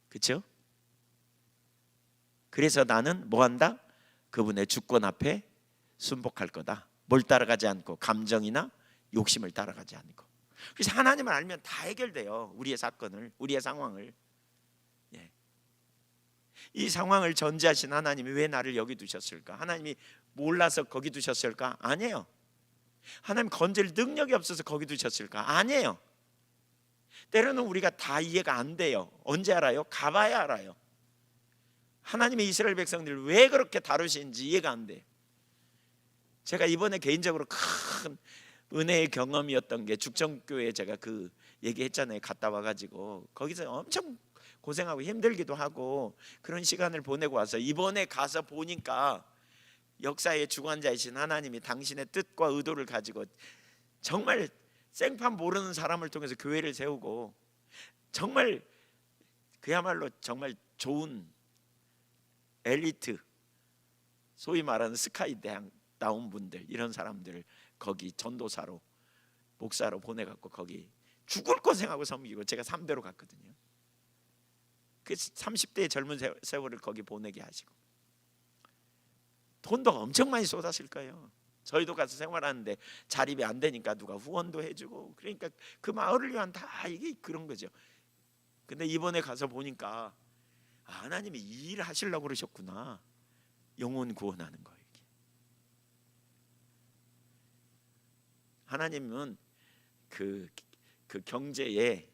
그렇죠? 그래서 나는 뭐한다? 그분의 주권 앞에 순복할 거다. 뭘 따라가지 않고, 감정이나 욕심을 따라가지 않고. 그래서 하나님을 알면 다 해결돼요. 우리의 사건을, 우리의 상황을. 이 상황을 전제하신 하나님이 왜 나를 여기 두셨을까? 하나님이 몰라서 거기 두셨을까? 아니에요. 하나님 건질 능력이 없어서 거기 두셨을까? 아니에요. 때로는 우리가 다 이해가 안 돼요. 언제 알아요? 가봐야 알아요. 하나님의 이스라엘 백성들을 왜 그렇게 다루시는지 이해가 안 돼요. 제가 이번에 개인적으로 큰 은혜의 경험이었던 게 죽전교회 제가 그 얘기했잖아요. 갔다 와가지고 거기서 엄청 고생하고 힘들기도 하고 그런 시간을 보내고 와서 이번에 가서 보니까 역사의 주관자이신 하나님이 당신의 뜻과 의도를 가지고 정말 생판 모르는 사람을 통해서 교회를 세우고 정말 그야말로 정말 좋은 엘리트, 소위 말하는 스카이 대학다운 분들, 이런 사람들을 거기 전도사로 목사로 보내갖고 거기 죽을 고생하고 섬기고 제가 3대로 갔거든요. 그 30대의 젊은 세월을 거기 보내게 하시고 돈도 엄청 많이 쏟았을 거예요. 저희도 가서 생활하는데 자립이 안 되니까 누가 후원도 해주고, 그러니까 그 마을을 위한 다 이게 그런 거죠. 근데 이번에 가서 보니까 하나님이 이 일을 하시려고 그러셨구나. 영혼 구원하는 거예요. 이게. 하나님은 그 경제에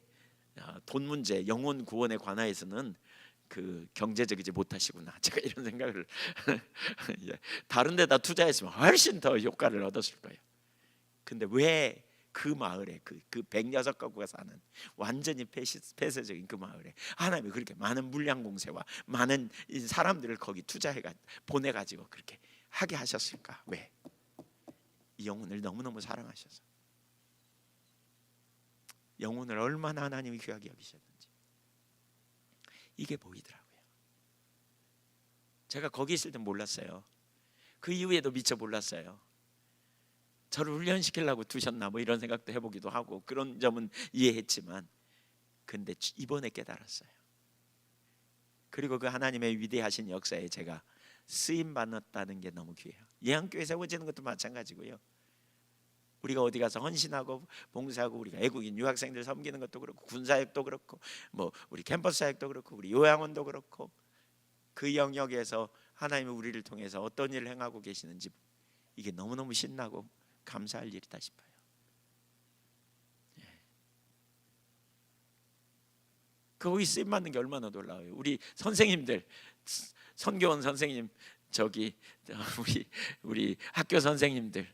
돈 문제, 영혼 구원에 관하여서는 그 경제적이지 못하시구나. 제가 이런 생각을 다른 데다 투자했으면 훨씬 더 효과를 얻었을 거예요. 근데 왜 그 마을에 그 106가구가 사는 완전히 폐쇄적인 그 마을에 하나님이 그렇게 많은 물량 공세와 많은 사람들을 거기 투자해가 보내가지고 그렇게 하게 하셨을까? 왜? 이 영혼을 너무너무 사랑하셔서. 영혼을 얼마나 하나님이 귀하게 여기셨는지 이게 보이더라고요. 제가 거기 있을 땐 몰랐어요. 그 이후에도 미처 몰랐어요. 저를 훈련시키려고 두셨나 뭐 이런 생각도 해보기도 하고 그런 점은 이해했지만, 근데 이번에 깨달았어요. 그리고 그 하나님의 위대하신 역사에 제가 쓰임 받았다는 게 너무 귀해요. 예한교회 세워지는 것도 마찬가지고요. 우리가 어디 가서 헌신하고 봉사하고 우리가 애국인 유학생들 섬기는 것도 그렇고 군사역도 그렇고 뭐 우리 캠퍼스 사역도 그렇고 우리 요양원도 그렇고 그 영역에서 하나님이 우리를 통해서 어떤 일을 행하고 계시는지 이게 너무너무 신나고 감사할 일이다 싶어요. 거기 쓰임 받는 게 얼마나 놀라워요. 우리 선생님들, 선교원 선생님, 저기 우리 학교 선생님들,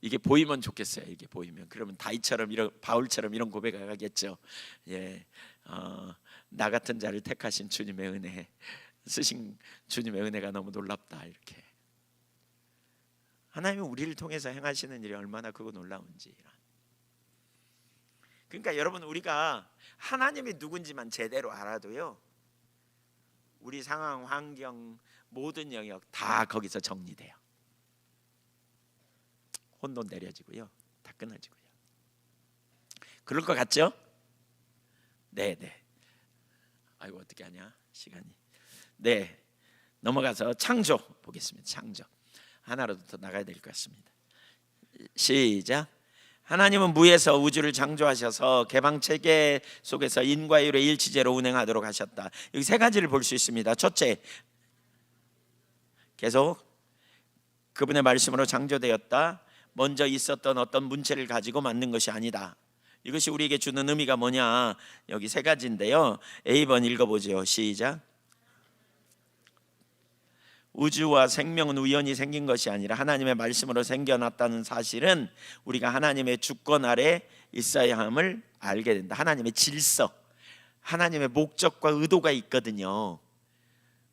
이게 보이면 좋겠어요. 이게 보이면 그러면 다윗처럼 바울처럼 이런 고백을 하겠죠. 나 같은 자를 택하신 주님의 은혜, 쓰신 주님의 은혜가 너무 놀랍다. 이렇게 하나님이 우리를 통해서 행하시는 일이 얼마나 그거 놀라운지. 그러니까 여러분, 우리가 하나님이 누군지만 제대로 알아도요, 우리 상황, 환경, 모든 영역 다 거기서 정리돼요. 혼돈 내려지고요, 다 끊어지고요. 그럴 것 같죠? 네. 아이고 어떻게 하냐 시간이. 네, 넘어가서 창조 보겠습니다. 창조 하나라도 더 나가야 될 것 같습니다. 시작. 하나님은 무에서 우주를 창조하셔서 개방체계 속에서 인과 율의 일치제로 운행하도록 하셨다. 여기 세 가지를 볼 수 있습니다. 첫째, 계속 그분의 말씀으로 창조되었다. 먼저 있었던 어떤 문체를 가지고 만든 것이 아니다. 이것이 우리에게 주는 의미가 뭐냐? 여기 세 가지인데요. A번 읽어보죠. 시작. 우주와 생명은 우연히 생긴 것이 아니라 하나님의 말씀으로 생겨났다는 사실은 우리가 하나님의 주권 아래 있어야 함을 알게 된다. 하나님의 질서, 하나님의 목적과 의도가 있거든요.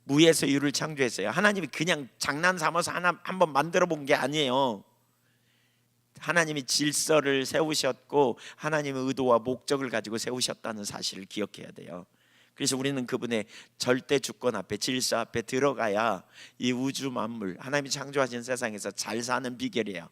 무에서 유를 창조했어요. 하나님이 그냥 장난 삼아서 한번 만들어 본 게 아니에요. 하나님이 질서를 세우셨고 하나님의 의도와 목적을 가지고 세우셨다는 사실을 기억해야 돼요. 그래서 우리는 그분의 절대 주권 앞에, 질서 앞에 들어가야 이 우주 만물, 하나님이 창조하신 세상에서 잘 사는 비결이에요.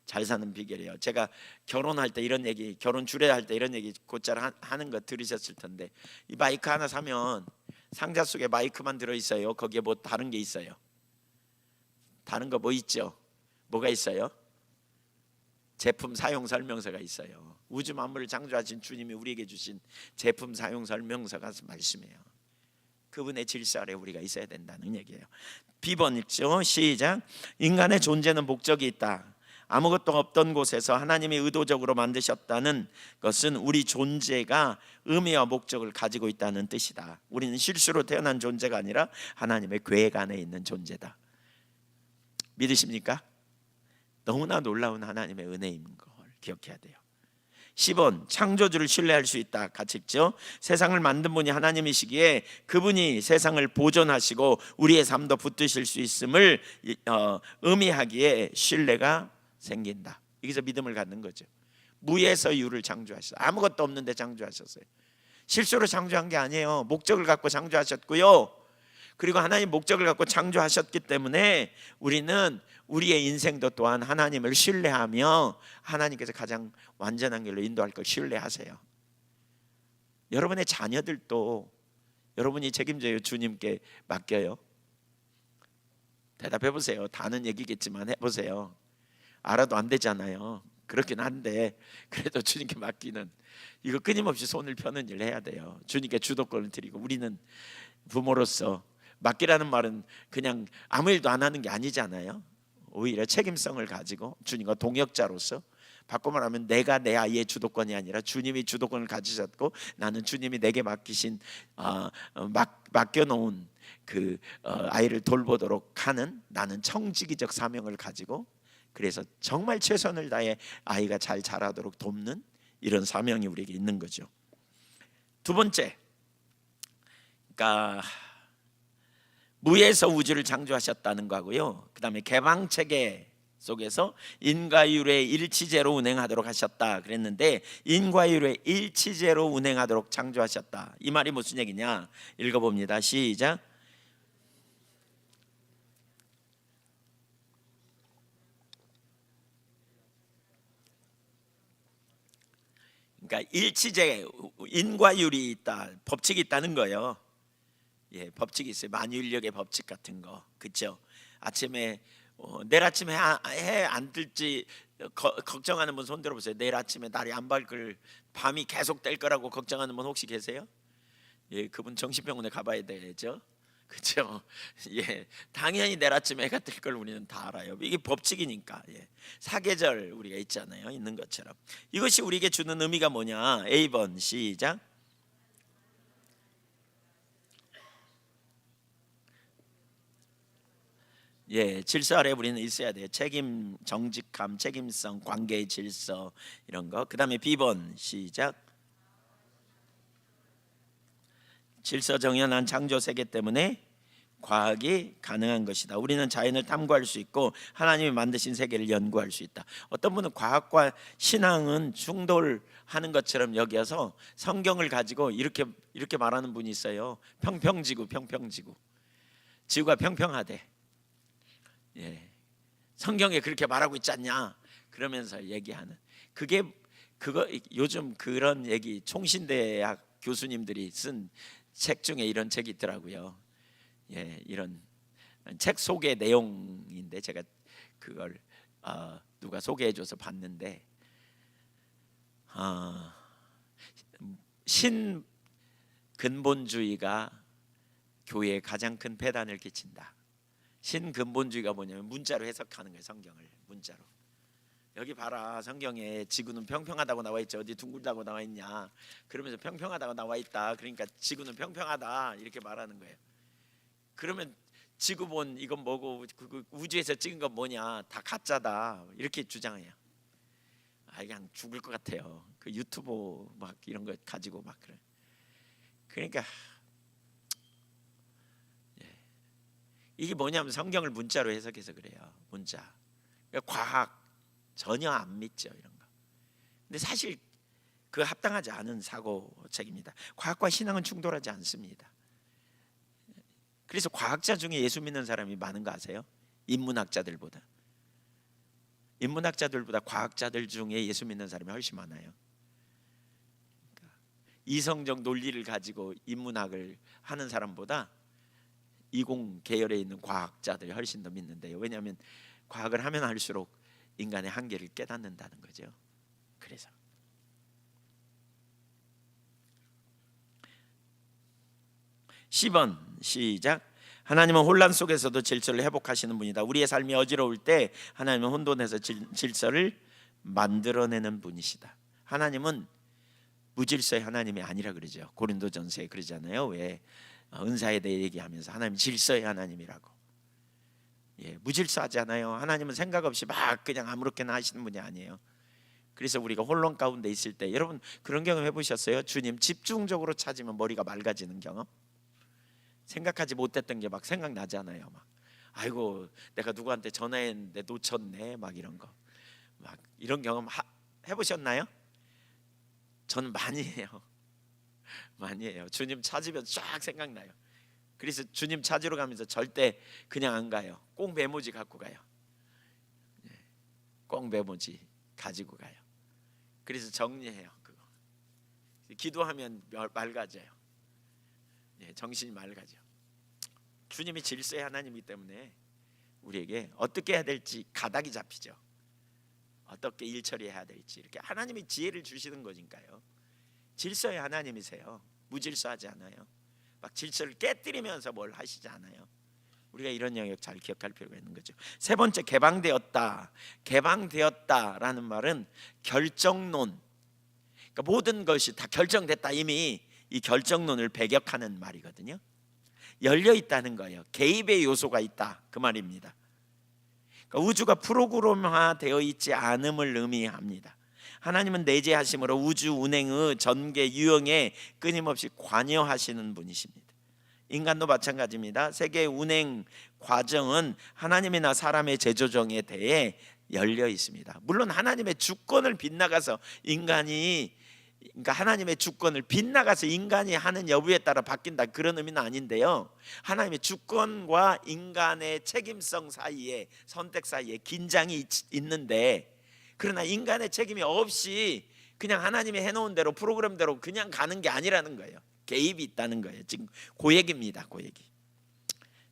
잘 사는 비결이에요. 제가 결혼할 때 이런 얘기, 결혼 주례할 때 이런 얘기 곧잘 하는 거 들으셨을 텐데, 이 마이크 하나 사면 상자 속에 마이크만 들어있어요? 거기에 뭐 다른 게 있어요? 다른 거 뭐 있죠? 뭐가 있어요? 제품 사용 설명서가 있어요. 우주 만물을 창조하신 주님이 우리에게 주신 제품 사용 설명서가 말씀이에요. 그분의 질서 아래 우리가 있어야 된다는 얘기예요. B번 읽죠. 시작. 인간의 존재는 목적이 있다. 아무것도 없던 곳에서 하나님이 의도적으로 만드셨다는 것은 우리 존재가 의미와 목적을 가지고 있다는 뜻이다. 우리는 실수로 태어난 존재가 아니라 하나님의 계획 안에 있는 존재다. 믿으십니까? 너무나 놀라운 하나님의 은혜인 걸 기억해야 돼요. 10번, 창조주를 신뢰할 수 있다. 같이 읽죠. 세상을 만든 분이 하나님이시기에 그분이 세상을 보존하시고 우리의 삶도 붙드실 수 있음을 의미하기에 신뢰가 생긴다. 여기서 믿음을 갖는 거죠. 무에서 유를 창조하셨어요. 아무것도 없는데 창조하셨어요. 실수로 창조한 게 아니에요. 목적을 갖고 창조하셨고요. 그리고 하나님 목적을 갖고 창조하셨기 때문에 우리는 우리의 인생도 또한 하나님을 신뢰하며 하나님께서 가장 완전한 길로 인도할 걸 신뢰하세요. 여러분의 자녀들도 여러분이 책임져요. 주님께 맡겨요. 대답해 보세요. 다는 얘기겠지만 해보세요. 알아도 안 되잖아요. 그렇긴 한데 그래도 주님께 맡기는, 이거 끊임없이 손을 펴는 일 해야 돼요. 주님께 주도권을 드리고. 우리는 부모로서 맡기라는 말은 그냥 아무 일도 안 하는 게 아니잖아요. 오히려 책임성을 가지고 주님과 동역자로서, 바꿔 말하면 내가 내 아이의 주도권이 아니라 주님이 주도권을 가지셨고 나는 주님이 내게 맡기신 맡겨놓은 그 아이를 돌보도록 하는, 나는 청지기적 사명을 가지고, 그래서 정말 최선을 다해 아이가 잘 자라도록 돕는 이런 사명이 우리에게 있는 거죠. 두 번째, 그러니까 무에서 우주를 창조하셨다는 거고요. 그 다음에 개방체계 속에서 인과율의 일치제로 운행하도록 하셨다 그랬는데, 인과율의 일치제로 운행하도록 창조하셨다. 이 말이 무슨 얘기냐? 읽어봅니다. 시작. 그러니까 일치제, 인과율이 있다, 법칙이 있다는 거예요. 예, 법칙이 있어요. 만유인력의 법칙 같은 거, 그렇죠? 아침에 내일 아침에 해 안 뜰지 걱정하는 분 손 들어보세요. 내일 아침에 날이 안 밝을, 밤이 계속 될 거라고 걱정하는 분 혹시 계세요? 예, 그분 정신병원에 가봐야 되죠. 그렇죠? 예, 당연히 내일 아침에 해가 뜰 걸 우리는 다 알아요. 이게 법칙이니까. 예, 사계절 우리가 있잖아요. 있는 것처럼. 이것이 우리에게 주는 의미가 뭐냐? A번 시작. 예, 질서 아래 우리는 있어야 돼요. 책임, 정직함, 책임성, 관계의 질서, 이런 거. 그 다음에 B번 시작. 질서 정연한 창조 세계 때문에 과학이 가능한 것이다. 우리는 자연을 탐구할 수 있고 하나님이 만드신 세계를 연구할 수 있다. 어떤 분은 과학과 신앙은 충돌하는 것처럼 여겨서 성경을 가지고 이렇게 말하는 분이 있어요. 평평지구, 평평지구. 지구가 평평하대. 예, 성경에 그렇게 말하고 있지 않냐? 그러면서 얘기하는, 그거 요즘 그런 얘기, 총신대학 교수님들이 쓴 책 중에 이런 책이 있더라고요. 예, 이런 책 소개 내용인데 제가 그걸 누가 소개해줘서 봤는데, 신근본주의가 교회에 가장 큰 배단을 끼친다. 신근본주의가 뭐냐면 문자로 해석하는 거예요. 성경을 문자로. 여기 봐라, 성경에 지구는 평평하다고 나와 있지 어디 둥글다고 나와 있냐? 그러면서 평평하다고 나와 있다. 그러니까 지구는 평평하다 이렇게 말하는 거예요. 그러면 지구 본 이건 뭐고 그 우주에서 찍은 건 뭐냐? 다 가짜다 이렇게 주장해요. 그냥 죽을 것 같아요. 그 유튜브 막 이런 거 가지고 막 그래. 그러니까 이게 뭐냐면 성경을 문자로 해석해서 그래요. 문자. 그러니까 과학 전혀 안 믿죠, 이런 거. 근데 사실 그 합당하지 않은 사고책입니다. 과학과 신앙은 충돌하지 않습니다. 그래서 과학자 중에 예수 믿는 사람이 많은 거 아세요? 인문학자들보다 과학자들 중에 예수 믿는 사람이 훨씬 많아요. 그러니까 이성적 논리를 가지고 인문학을 하는 사람보다 이공 계열에 있는 과학자들이 훨씬 더 믿는데요. 왜냐하면 과학을 하면 할수록 인간의 한계를 깨닫는다는 거죠. 그래서 10번 시작. 하나님은 혼란 속에서도 질서를 회복하시는 분이다. 우리의 삶이 어지러울 때 하나님은 혼돈에서 질서를 만들어내는 분이시다. 하나님은 무질서의 하나님이 아니라 그러죠. 고린도전서에 그러잖아요. 왜 은사에 대해 얘기하면서 하나님 질서의 하나님이라고. 무질서하지 않아요. 하나님은 생각 없이 막 그냥 아무렇게나 하시는 분이 아니에요. 그래서 우리가 혼란 가운데 있을 때, 여러분 그런 경험 해보셨어요? 주님 집중적으로 찾으면 머리가 맑아지는 경험? 생각하지 못했던 게 막 생각나잖아요. 막 아이고 내가 누구한테 전화했는데 놓쳤네, 막 이런 거. 막 이런 경험 해보셨나요? 저는 많이 해요. 많이 해요. 주님 찾으면 쫙 생각나요. 그래서 주님 찾으러 가면서 절대 그냥 안 가요. 꼭 메모지 갖고 가요. 꼭 메모지 가지고 가요. 그래서 정리해요. 그거 기도하면 맑아져요. 정신이 맑아져. 주님이 질서의 하나님이기 때문에 우리에게 어떻게 해야 될지 가닥이 잡히죠. 어떻게 일 처리해야 될지 이렇게 하나님이 지혜를 주시는 거니까요. 질서의 하나님이세요. 무질서하지 않아요. 막 질서를 깨뜨리면서 뭘 하시지 않아요. 우리가 이런 영역 잘 기억할 필요가 있는 거죠. 세 번째, 개방되었다. 개방되었다라는 말은 결정론. 그러니까 모든 것이 다 결정됐다. 이미 이 결정론을 배격하는 말이거든요. 열려 있다는 거예요. 개입의 요소가 있다, 그 말입니다. 그러니까 우주가 프로그램화되어 있지 않음을 의미합니다. 하나님은 내재하심으로 우주 운행의 전개 유형에 끊임없이 관여하시는 분이십니다. 인간도 마찬가지입니다. 세계의 운행 과정은 하나님이나 사람의 재조정에 대해 열려 있습니다. 물론 하나님의 주권을 빗나가서 그러니까 하나님의 주권을 빗나가서 인간이 하는 여부에 따라 바뀐다, 그런 의미는 아닌데요. 하나님의 주권과 인간의 책임성 사이에, 선택 사이에 긴장이 있는데, 그러나 인간의 책임이 없이 그냥 하나님이 해놓은 대로 프로그램대로 그냥 가는 게 아니라는 거예요. 개입이 있다는 거예요. 지금 그 얘기입니다. 그 얘기.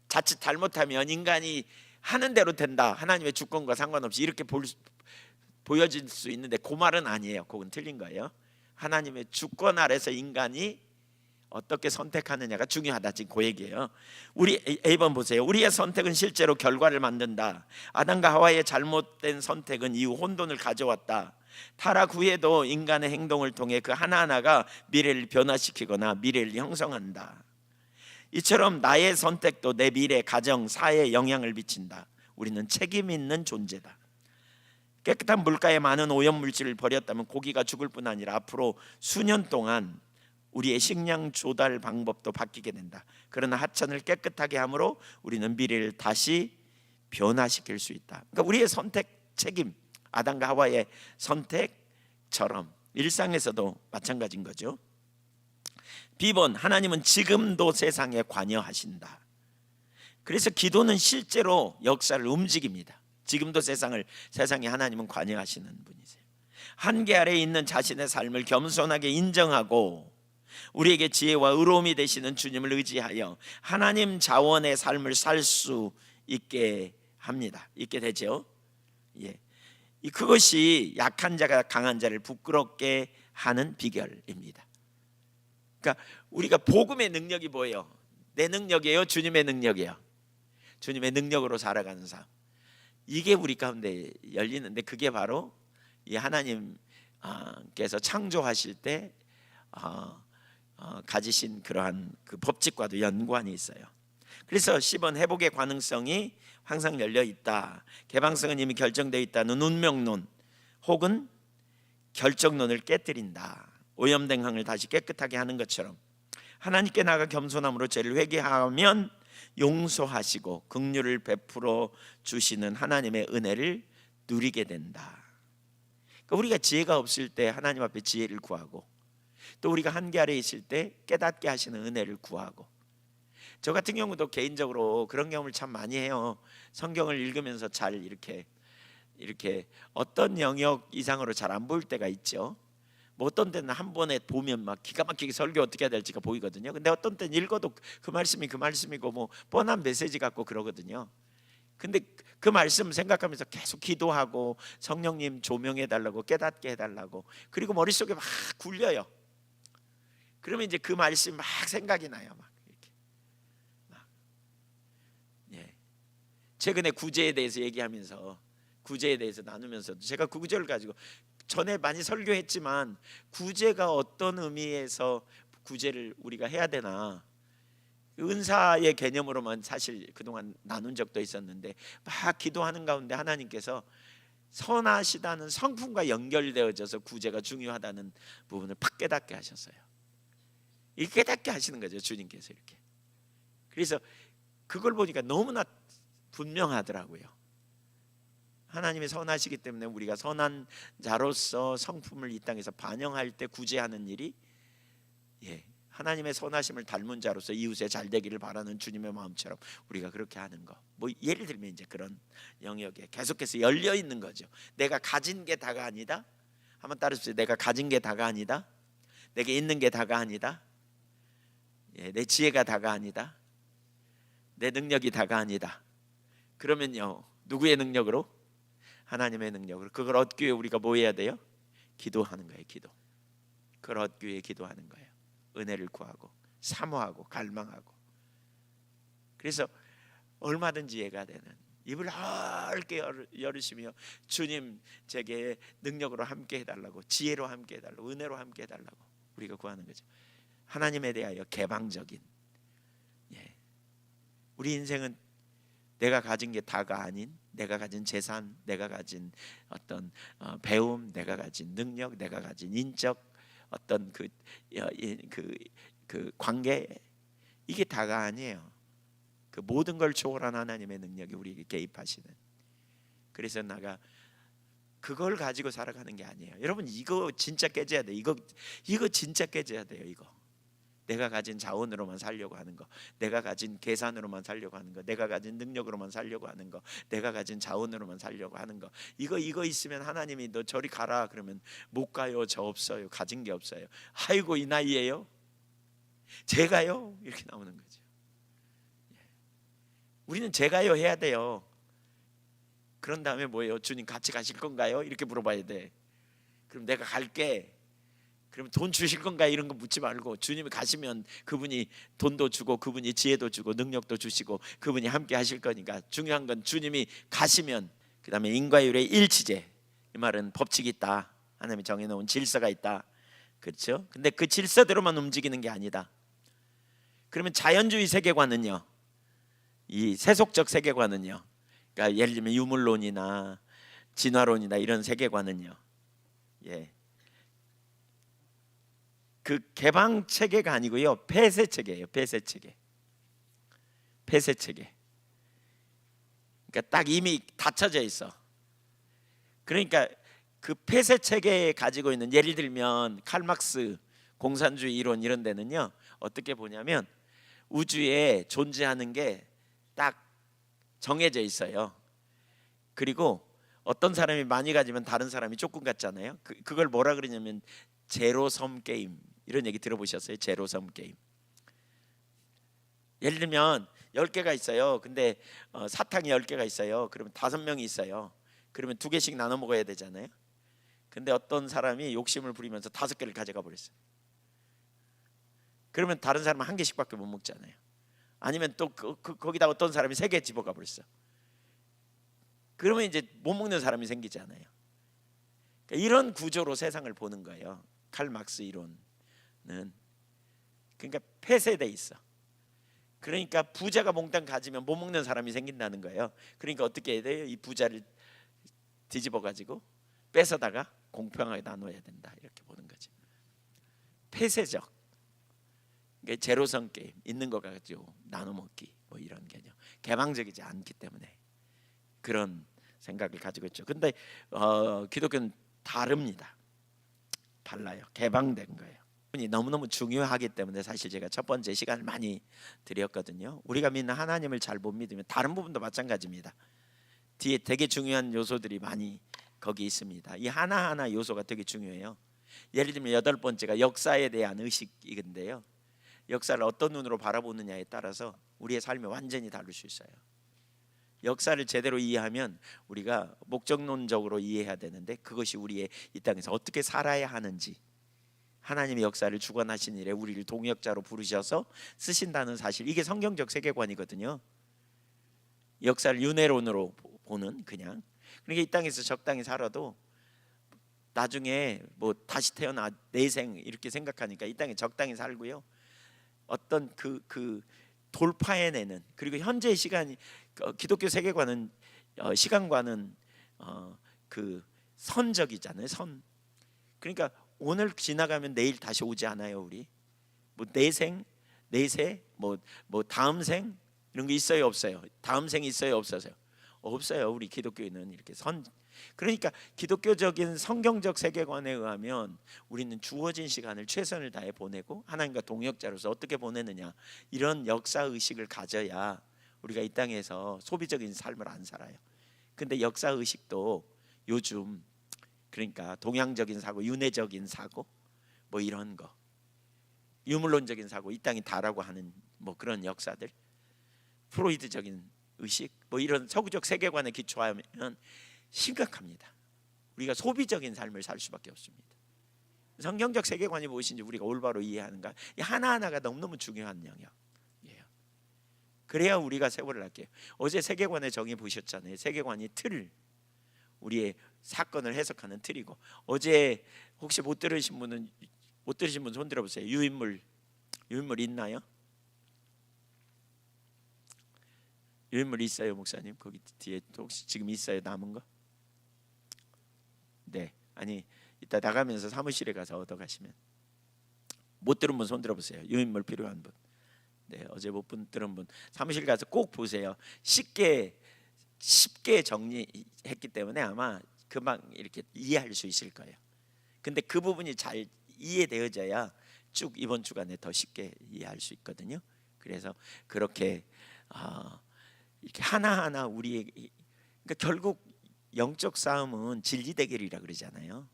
자칫 잘못하면 인간이 하는 대로 된다, 하나님의 주권과 상관없이 이렇게 보여질 수 있는데, 그 말은 아니에요. 그건 틀린 거예요. 하나님의 주권 아래서 인간이 어떻게 선택하느냐가 중요하다, 지금 그 얘기예요. 우리 A번 보세요. 우리의 선택은 실제로 결과를 만든다. 아담과 하와의 잘못된 선택은 이후 혼돈을 가져왔다. 타락 후에도 인간의 행동을 통해 그 하나하나가 미래를 변화시키거나 미래를 형성한다. 이처럼 나의 선택도 내 미래, 가정, 사회에 영향을 미친다. 우리는 책임 있는 존재다. 깨끗한 물가에 많은 오염물질을 버렸다면 고기가 죽을 뿐 아니라 앞으로 수년 동안 우리의 식량 조달 방법도 바뀌게 된다. 그러나 하천을 깨끗하게 함으로 우리는 미래를 다시 변화시킬 수 있다. 그러니까 우리의 선택 책임, 아담과 하와의 선택처럼 일상에서도 마찬가지인 거죠. B번, 하나님은 지금도 세상에 관여하신다. 그래서 기도는 실제로 역사를 움직입니다. 지금도 세상에 하나님은 관여하시는 분이세요. 한계 아래에 있는 자신의 삶을 겸손하게 인정하고 우리에게 지혜와 의로움이 되시는 주님을 의지하여 하나님 자원의 삶을 살 수 있게 합니다. 있게 되죠. 그것이 약한 자가 강한 자를 부끄럽게 하는 비결입니다. 그러니까 우리가 복음의 능력이 뭐예요? 내 능력이에요? 주님의 능력이에요? 주님의 능력으로 살아가는 삶. 이게 우리 가운데 열리는데, 그게 바로 이 하나님께서 창조하실 때 가지신 그러한 그 법칙과도 연관이 있어요. 그래서 10번, 회복의 가능성이 항상 열려 있다. 개방성은 이미 결정되어 있다는 운명론 혹은 결정론을 깨뜨린다. 오염된 강을 다시 깨끗하게 하는 것처럼 하나님께 나아가 겸손함으로 죄를 회개하면 용서하시고 긍휼을 베풀어 주시는 하나님의 은혜를 누리게 된다. 그러니까 우리가 지혜가 없을 때 하나님 앞에 지혜를 구하고, 또 우리가 한계 아래에 있을 때 깨닫게 하시는 은혜를 구하고. 저 같은 경우도 개인적으로 그런 경험을 참 많이 해요. 성경을 읽으면서 잘 이렇게 어떤 영역 이상으로 잘 안 보일 때가 있죠. 뭐 어떤 때는 한 번에 보면 막 기가 막히게 설교 어떻게 해야 될지가 보이거든요. 근데 어떤 때는 읽어도 그 말씀이고 뭐 뻔한 메시지 같고 그러거든요. 근데 그 말씀 생각하면서 계속 기도하고 성령님 조명해 달라고, 깨닫게 해달라고, 그리고 머릿속에 막 굴려요. 그러면 이제 그 말씀 막 생각이 나요. 막 이렇게 최근에 구제에 대해서 얘기하면서 구제에 대해서 나누면서도 제가 그 구제를 가지고 전에 많이 설교했지만 구제가 어떤 의미에서 구제를 우리가 해야 되나 은사의 개념으로만 사실 그동안 나눈 적도 있었는데 막 기도하는 가운데 하나님께서 선하시다는 성품과 연결되어져서 구제가 중요하다는 부분을 팍 깨닫게 하셨어요. 이 깨닫게 하시는 거죠, 주님께서 이렇게. 그래서 그걸 보니까 너무나 분명하더라고요. 하나님이 선하시기 때문에 우리가 선한 자로서 성품을 이 땅에서 반영할 때 구제하는 일이 하나님의 선하심을 닮은 자로서 이웃의 잘 되기를 바라는 주님의 마음처럼 우리가 그렇게 하는 거. 뭐 예를 들면 이제 그런 영역에 계속해서 열려 있는 거죠. 내가 가진 게 다가 아니다. 한번 따라해주세요. 내가 가진 게 다가 아니다. 내게 있는 게 다가 아니다. 내 지혜가 다가 아니다. 내 능력이 다가 아니다. 그러면요, 누구의 능력으로? 하나님의 능력으로. 그걸 얻기 위해 우리가 뭐 해야 돼요? 기도하는 거예요. 기도. 그걸 얻기 위해 기도하는 거예요. 은혜를 구하고 사모하고 갈망하고. 그래서 얼마든지 이해가 되는 입을 넓게 열으시며 주님 제게 능력으로 함께 해달라고, 지혜로 함께 해달라고, 은혜로 함께 해달라고 우리가 구하는 거죠. 하나님에 대하여 개방적인. 우리 인생은 내가 가진 게 다가 아닌, 내가 가진 재산, 내가 가진 어떤 배움, 내가 가진 능력, 내가 가진 인적 어떤 그 관계, 이게 다가 아니에요. 그 모든 걸 초월한 하나님의 능력이 우리에게 개입하시는. 그래서 나가 그걸 가지고 살아가는 게 아니에요. 여러분 이거 진짜 깨져야 돼. 이거 진짜 깨져야 돼요. 이거 내가 가진 자원으로만 살려고 하는 거, 내가 가진 계산으로만 살려고 하는 거, 내가 가진 능력으로만 살려고 하는 거, 내가 가진 자원으로만 살려고 하는 거, 이거 있으면 하나님이 너 저리 가라 그러면 못 가요. 저 없어요. 가진 게 없어요. 아이고 이 나이에요? 제가요? 이렇게 나오는 거죠. 우리는 제가요 해야 돼요. 그런 다음에 뭐예요? 주님 같이 가실 건가요? 이렇게 물어봐야 돼. 그럼 내가 갈게. 그럼 돈 주실 건가 이런 거 묻지 말고 주님이 가시면 그분이 돈도 주고 그분이 지혜도 주고 능력도 주시고 그분이 함께 하실 거니까 중요한 건 주님이 가시면. 그 다음에 인과율의 일치제, 이 말은 법칙이 있다. 하나님이 정해놓은 질서가 있다. 그렇죠? 근데 그 질서대로만 움직이는 게 아니다. 그러면 자연주의 세계관은요, 이 세속적 세계관은요, 그러니까 예를 들면 유물론이나 진화론이나 이런 세계관은요, 그 개방 체계가 아니고요, 폐쇄 체계예요. 폐쇄 체계. 폐쇄 체계. 그러니까 딱 이미 닫혀져 있어. 그러니까 그 폐쇄 체계에 가지고 있는, 예를 들면 칼막스 공산주의 이론 이런 데는요, 어떻게 보냐면 우주에 존재하는 게 딱 정해져 있어요. 그리고 어떤 사람이 많이 가지면 다른 사람이 조금 갖잖아요. 그걸 뭐라 그러냐면 제로섬 게임, 이런 얘기 들어보셨어요? 제로섬 게임. 예를 들면 10개가 있어요. 근데 사탕이 10개가 있어요. 그러면 5명이 있어요. 그러면 2개씩 나눠 먹어야 되잖아요. 근데 어떤 사람이 욕심을 부리면서 5개를 가져가 버렸어요. 그러면 다른 사람은 1개씩밖에 못 먹잖아요. 아니면 또 거기다 어떤 사람이 3개 집어가 버렸어. 그러면 이제 못 먹는 사람이 생기잖아요. 그러니까 이런 구조로 세상을 보는 거예요. 칼 막스 이론은. 그러니까 폐쇄돼 있어. 그러니까 부자가 몽땅 가지면 못 먹는 사람이 생긴다는 거예요. 그러니까 어떻게 해야 돼요? 이 부자를 뒤집어 가지고 뺏어다가 공평하게 나눠야 된다, 이렇게 보는 거죠. 폐쇄적. 그러니까 제로섬 게임, 있는 거 가지고 나눠 먹기, 뭐 이런 개념. 개방적이지 않기 때문에 그런 생각을 가지고 있죠. 근데 기독교는 다릅니다. 달라요. 개방된 거예요. 너무너무 중요하기 때문에 사실 제가 첫 번째 시간을 많이 드렸거든요. 우리가 믿는 하나님을 잘 못 믿으면 다른 부분도 마찬가지입니다. 뒤에 되게 중요한 요소들이 많이 거기 있습니다. 이 하나하나 요소가 되게 중요해요. 예를 들면 8번째가 역사에 대한 의식인데요, 역사를 어떤 눈으로 바라보느냐에 따라서 우리의 삶이 완전히 다를 수 있어요. 역사를 제대로 이해하면 우리가 목적론적으로 이해해야 되는데, 그것이 우리의 이 땅에서 어떻게 살아야 하는지, 하나님의 역사를 주관하신 일에 우리를 동역자로 부르셔서 쓰신다는 사실, 이게 성경적 세계관이거든요. 역사를 윤회론으로 보는 그냥. 그러니까 이 땅에서 적당히 살아도 나중에 뭐 다시 태어나 내생 이렇게 생각하니까 이 땅에 적당히 살고요. 어떤 그 돌파해내는, 그리고 현재의 시간이 기독교 세계관은 시간과는 그 선적이잖아요. 선. 그러니까 오늘 지나가면 내일 다시 오지 않아요. 우리 뭐 내생, 내세, 뭐 다음 생 이런 게 있어요, 없어요? 다음 생이 있어요, 없어서요? 없어요. 우리 기독교인은 이렇게 그러니까 기독교적인 성경적 세계관에 의하면 우리는 주어진 시간을 최선을 다해 보내고 하나님과 동역자로서 어떻게 보내느냐, 이런 역사 의식을 가져야 우리가 이 땅에서 소비적인 삶을 안 살아요. 근데 역사 의식도 요즘 그러니까 동양적인 사고, 윤회적인 사고, 뭐 이런 거, 유물론적인 사고, 이 땅이 다라고 하는 뭐 그런 역사들, 프로이드적인 의식, 뭐 이런 서구적 세계관에 기초하면 심각합니다. 우리가 소비적인 삶을 살 수밖에 없습니다. 성경적 세계관이 무엇인지 우리가 올바로 이해하는가, 이 하나하나가 너무너무 중요한 영역이에요. 그래야 우리가 세월을 할게요. 어제 세계관의 정의 보셨잖아요. 세계관이 틀, 우리의 사건을 해석하는 틀이고, 어제 혹시 못 들으신 분 손 들어보세요. 유인물 있나요? 유인물 있어요, 목사님? 거기 뒤에 혹시 지금 있어요, 남은 거? 네, 아니 이따 나가면서 사무실에 가서 얻어 가시면. 못 들은 분 손 들어보세요. 유인물 필요한 분. 네, 어제 못 들은 분 사무실 가서 꼭 보세요. 쉽게 정리했기 때문에 아마 금방 이렇게 이해할 수 있을 거예요. 근데 그 부분이 잘 이해되어져야 쭉 이번 주간에 더 쉽게 이해할 수 있거든요. 그래서 그렇게 이렇게 하나하나 우리의, 그러니까 결국 영적 싸움은 진리 대결이라 그러잖아요.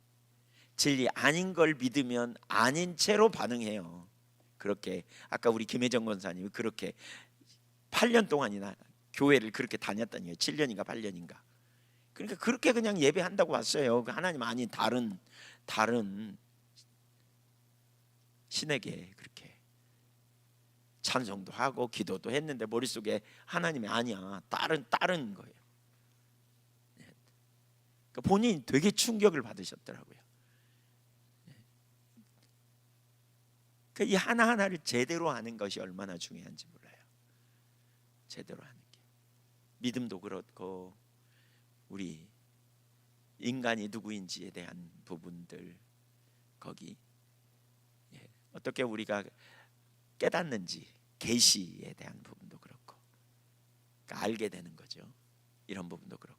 진리 아닌 걸 믿으면 아닌 채로 반응해요. 그렇게 아까 우리 김혜정 권사님이 그렇게 8년 동안이나 교회를 그렇게 다녔다는 거예요. 7년인가 8년인가. 그러니까 그렇게 그냥 예배한다고 왔어요. 하나님 아닌 다른 신에게 그렇게 찬송도 하고 기도도 했는데 머릿속에 하나님이 아니야, 다른 거예요. 그러니까 본인이 되게 충격을 받으셨더라고요. 그러니까 이 하나하나를 제대로 하는 것이 얼마나 중요한지 몰라요. 제대로 하는 게. 믿음도 그렇고 우리 인간이 누구인지에 대한 부분들, 거기 어떻게 우리가 깨닫는지, 계시에 대한 부분도 그렇고, 그러니까 알게 되는 거죠. 이런 부분도 그렇고.